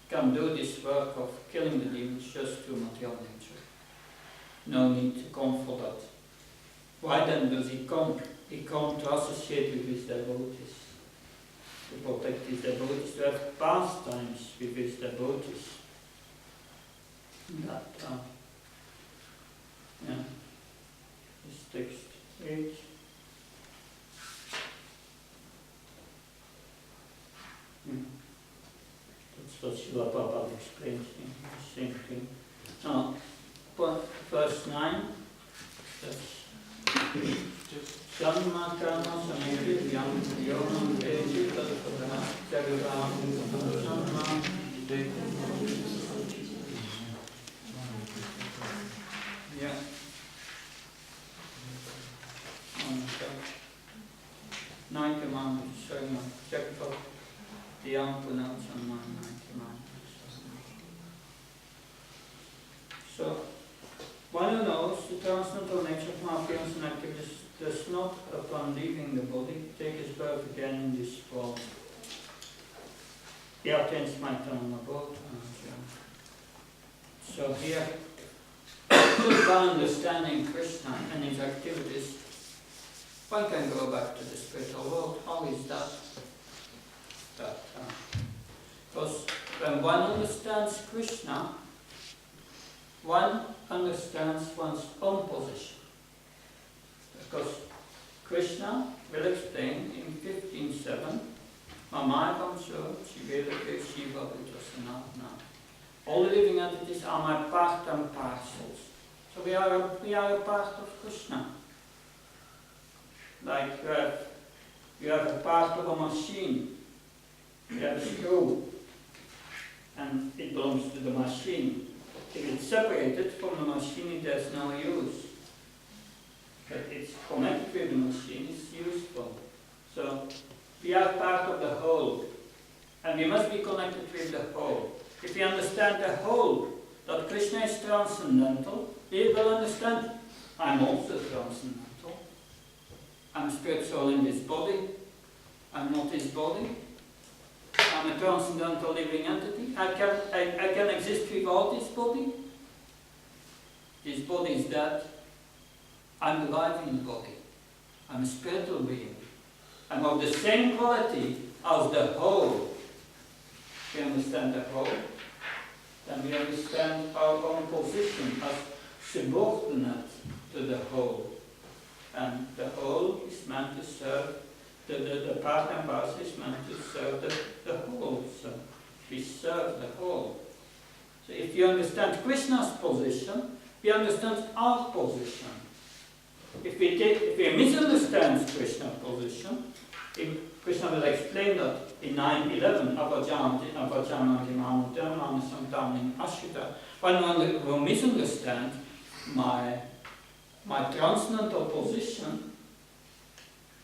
can do this work of killing the demons just through material nature. No need to come for that. Why then does he come? He comes to associate with his devotees, to protect his devotees, to have pastimes with his devotees. That, this text 8. That's what Srila Prabhupada explains in the same thing. Now, verse 9. That's Shamma Karma Samividyam Yonam Veji Tattva Jagaram Shamma. Yeah. Nine commandments, sorry, check for the unpronounced on 9 commandments. So, one who knows the transcendental nature of my appearance and activities does not, upon leaving the body, take his birth again in this world. He attains my eternal abode. So here, by understanding Krishna and his activities, one can go back to the spiritual world. How is that? Because when one understands Krishna, one understands one's own position. Because Krishna will explain in 15.7, Mamayam Sho, Shivedake, Shiva, Vijasanatna. All living entities are my part and parcels. So we are a part of Krishna. Like you have a part of a machine. You have a screw, and it belongs to the machine. If it's separated from the machine, it has no use. But it's connected with the machine, it's useful. So we are part of the whole, and we must be connected with the whole. If we understand the whole, that Krishna is transcendental, we will understand I'm also transcendental. I'm spirit, soul in this body. I'm not this body. I'm a transcendental living entity. I can exist without this body. This body is dead. I'm alive in the body. I'm a spiritual being. I'm of the same quality as the whole. We understand the whole, then we understand our own position as subordinate to the whole. And the whole is meant to serve, the part and parcel is meant to serve the whole. So we serve the whole. So if you understand Krishna's position, we understand our position. If we misunderstand Krishna's position, Krishna will explain that in 9.11, when one will misunderstand my transcendental position,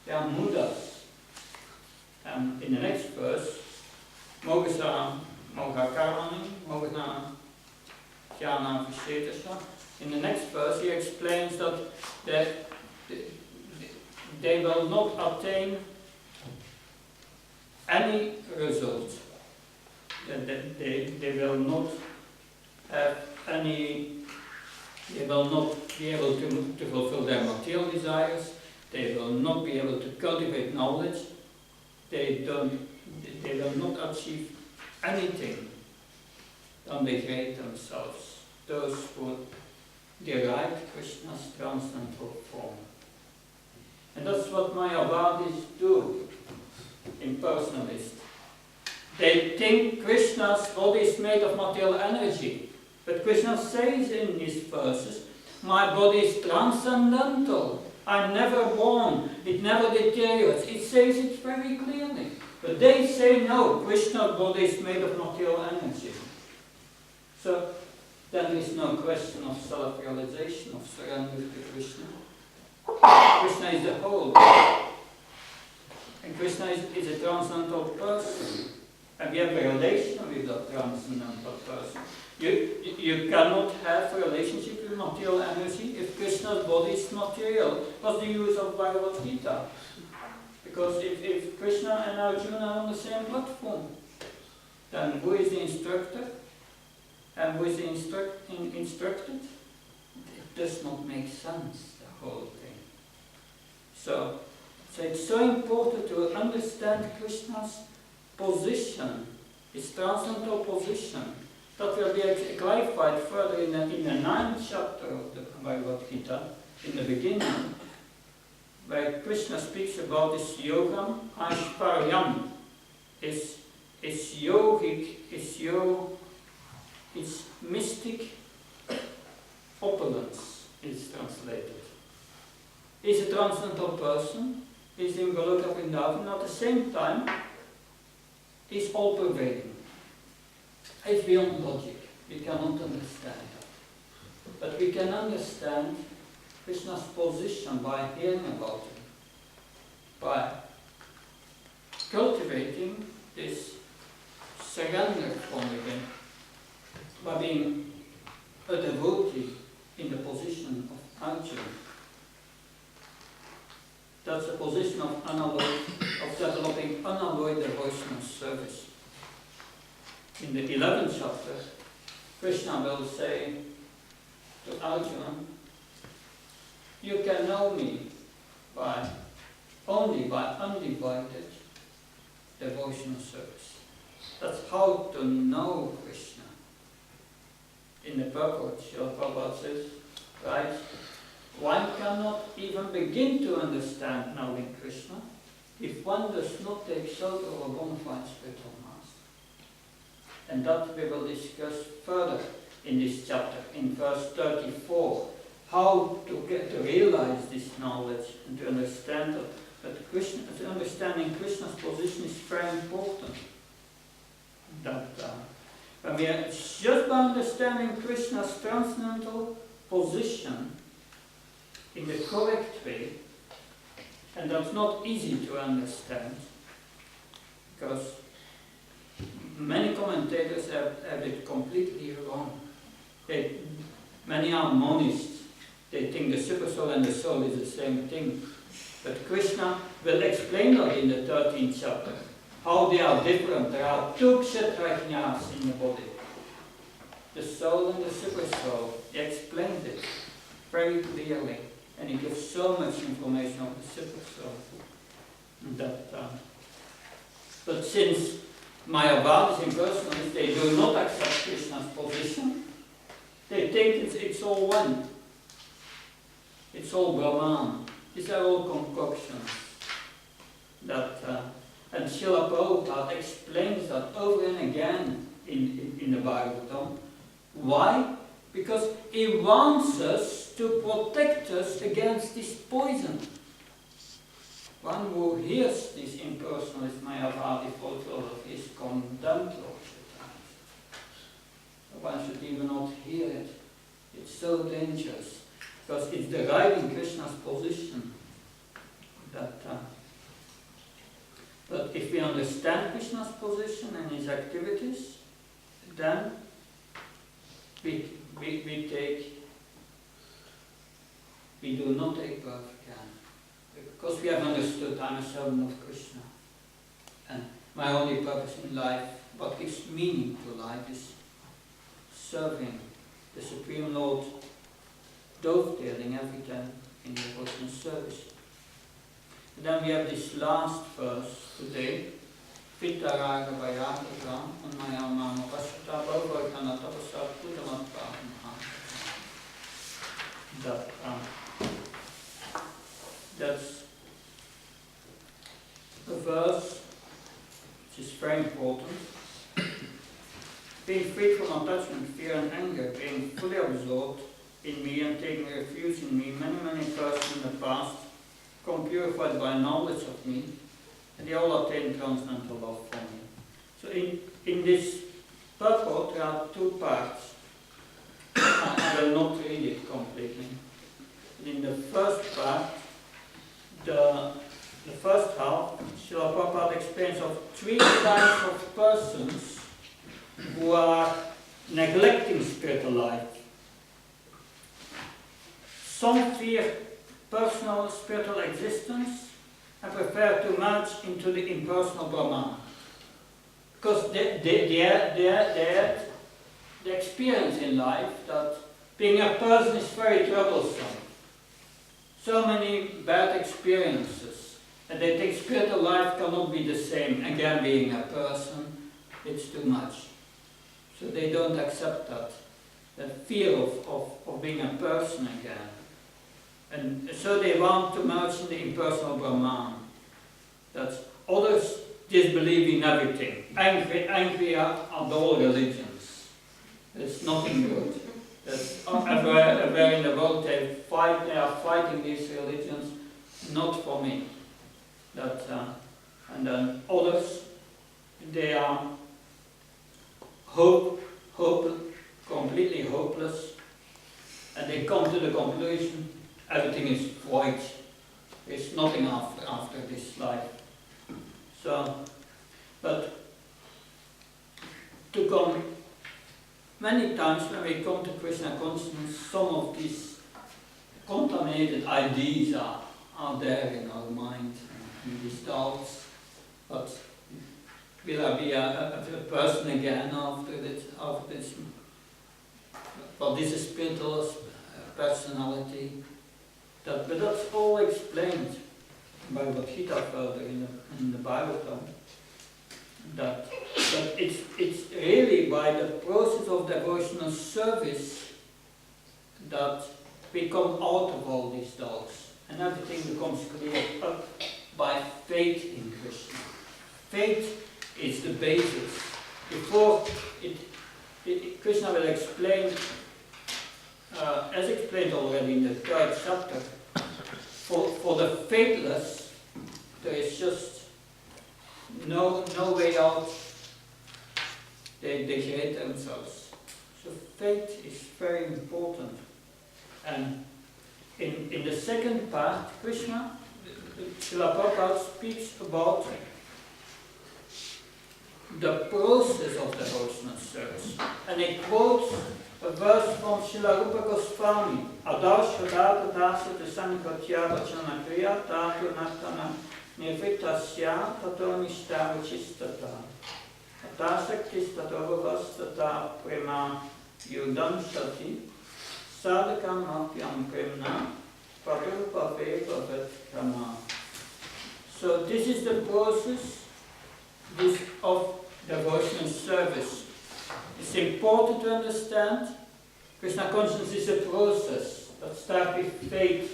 they are mudas. And in the next verse, Mogasa Mogakarani, Mogana Jnana Vishetasha. In the next verse, he explains that they will not attain any result. They will not have any. They will not be able to fulfill their material desires. They will not be able to cultivate knowledge. They will not achieve anything. Then they create themselves. Those who derive Krishna's transcendental form. And that's what Mayavadis do. Impersonalist. They think Krishna's body is made of material energy. But Krishna says in these verses, my body is transcendental. I'm never born. It never deteriorates. It says it very clearly. But they say no, Krishna's body is made of material energy. So then there is no question of self-realization, of surrender to Krishna. Krishna is the whole. And Krishna is a transcendental person. And we have a relation with that transcendental person. You cannot have a relationship with material energy if Krishna's body is material. What's the use of Bhagavad Gita? Because if Krishna and Arjuna are on the same platform, then who is the instructor? And who is the instructed? It does not make sense, the whole thing. So it's so important to understand Krishna's position, his transcendental position. That will be clarified further in the 9th chapter of the Bhagavad Gita, in the beginning, where Krishna speaks about this yogam aishparyam. It's yogic, it's mystic opulence, is translated. He's a transcendental person, he's in Goloka Vrindavan, at the same time, he's all-pervading. It's beyond logic. We cannot understand that. But we can understand Krishna's position by hearing about him, by cultivating this surrender from within, by being a devotee in the position of Arjuna. That's a position of developing unalloyed devotional service. In the 11th chapter, Krishna will say to Arjuna, you can know me only by undivided devotional service. That's how to know Krishna. In the purport, Srila Prabhupada says, right, one cannot even begin to understand knowing Krishna if one does not take shelter of a bona fide spiritual master. And that we will discuss further in this chapter, in verse 34, how to get to realize this knowledge and to understand that Krishna, understanding Krishna's position is very important. That when we are just by understanding Krishna's transcendental position in the correct way, and that's not easy to understand, because many commentators have it completely wrong. Many are monists. They think the supersoul and the soul is the same thing. But Krishna will explain that in the 13th chapter, how they are different. There are two kshatrajñas in the body, the soul and the supersoul. He explains it very clearly, and he gives so much information on the supersoul. But since Mayavadis impersonalists, they do not accept Krishna's position, they think it's all one. It's all Brahman. These are all concoctions. And Srila Prabhupada explains that over and again in the Bhagavatam. Why? Because he wants us to protect us against this poison. One who hears this impersonalist Mayavadi philosophy is condemned to one should even not hear it. It's so dangerous, because it's deriding Krishna's position. But if we understand Krishna's position and his activities, then we do not take birth again. Because we have understood I'm a servant of Krishna. And my only purpose in life, what gives meaning to life, is serving the Supreme Lord, dovetailing every time in devotional service. And then we have this last verse today, Vitaraga Vayataka, and Maya Mama Vashata Bhavakana Tapasa Pudamatpa. That's a verse which is very important. Being free from attachment, fear and anger, being fully absorbed in me and taking refuge in me, many persons in the past come purified by knowledge of me, and they all attain transcendental love for me. So in this purport there are two parts. I will not read it completely. In the first part, the first half, Srila Prabhupada explains of three types of persons who are neglecting spiritual life. Some fear personal spiritual existence and prefer to merge into the impersonal Brahman. Because they had the experience in life that being a person is very troublesome. So many bad experiences. And they think spiritual life cannot be the same. Again, being a person, it's too much. So they don't accept that fear of being a person again. And so they want to merge in the impersonal Brahman. That others disbelieve in everything. Angry are all religions. There's nothing good. Everywhere in the world they are fighting these religions, not for me. And then others, they are completely hopeless, and they come to the conclusion everything is void. There's nothing after this life. So, but to come many times when we come to Krishna consciousness, some of these contaminated ideas are there in our mind, and these doubts. But will I be a person again after this? Well, this is spiritual personality. But that's all explained by Bhagavad Gita further in the Bhagavatam. that it's really by the process of devotional service that we come out of all these doubts, and everything becomes clear up by faith in Krishna. Faith is the basis. Before Krishna will explain, as explained already in the 3rd chapter, for the faithless, there is just no way out. They hate themselves. So faith is very important. And in the second part, Krishna, Srila Prabhupada speaks about the process of devotional service. And he quotes a verse from Srila Rupa Goswami, Adashvada Dasata Sankatya Vachana Kriya Tatu Natana Nirvitasya Tato Nishtavachistata Atasakistatoravastata Prema Yudam Shati Sadhakam Apyam Premna Padurupave Bhavat Krama. So this is the process of devotional service. It's important to understand Krishna consciousness is a process that starts with faith.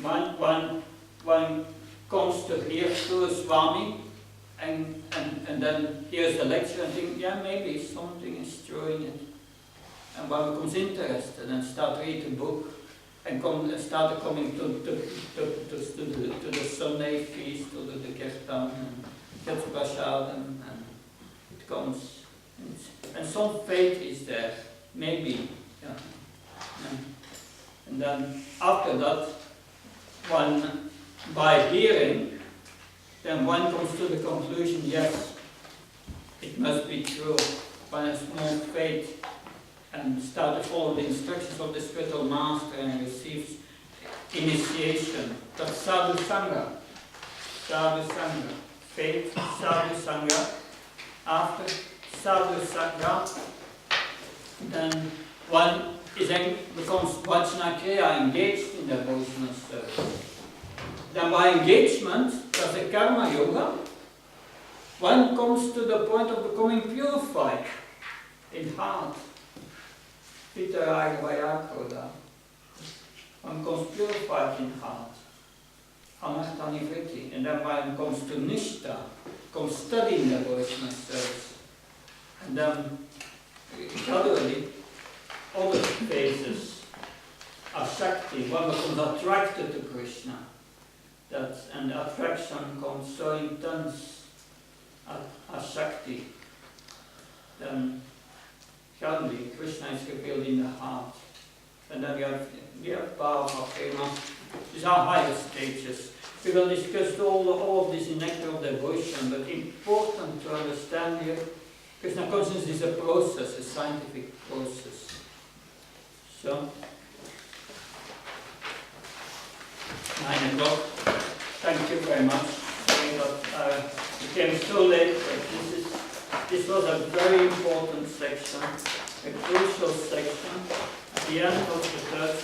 One comes to hear through Swami and then hears the lecture and thinks, yeah, maybe something is true in it. And one becomes interested and start reading the book and start coming to the Sunday feast, to the Kirtan and gets prasad and it comes. And some faith is there, maybe. Yeah. And then after that, one, by hearing, then one comes to the conclusion, yes, it must be true. One has more faith and starts to follow the instructions of the spiritual master and receives initiation. That's sadhu sangha. Sadhu sangha. Faith, sadhu sangha. After sadhu sangha, then one becomes vajnakriya, engaged in devotional service. Then by engagement, that's a karma yoga, one comes to the point of becoming purified in heart. Pitaraya vayakroda. One becomes purified in heart. Anartha nivritti. And then one comes to nishta, comes studying devotional service. And then gradually, other phases are Shakti. One becomes attracted to Krishna. And the attraction becomes so intense as Shakti. Then gradually Krishna is revealed in the heart. And then we have Bhava, Prema. These are higher stages. We will discuss all of this in Nectar of Devotion, but important to understand here, Krishna consciousness is a process, a scientific process. So, 9 o'clock. Thank you very much. It came so late, but this was a very important section, a crucial section, at the end of the 3rd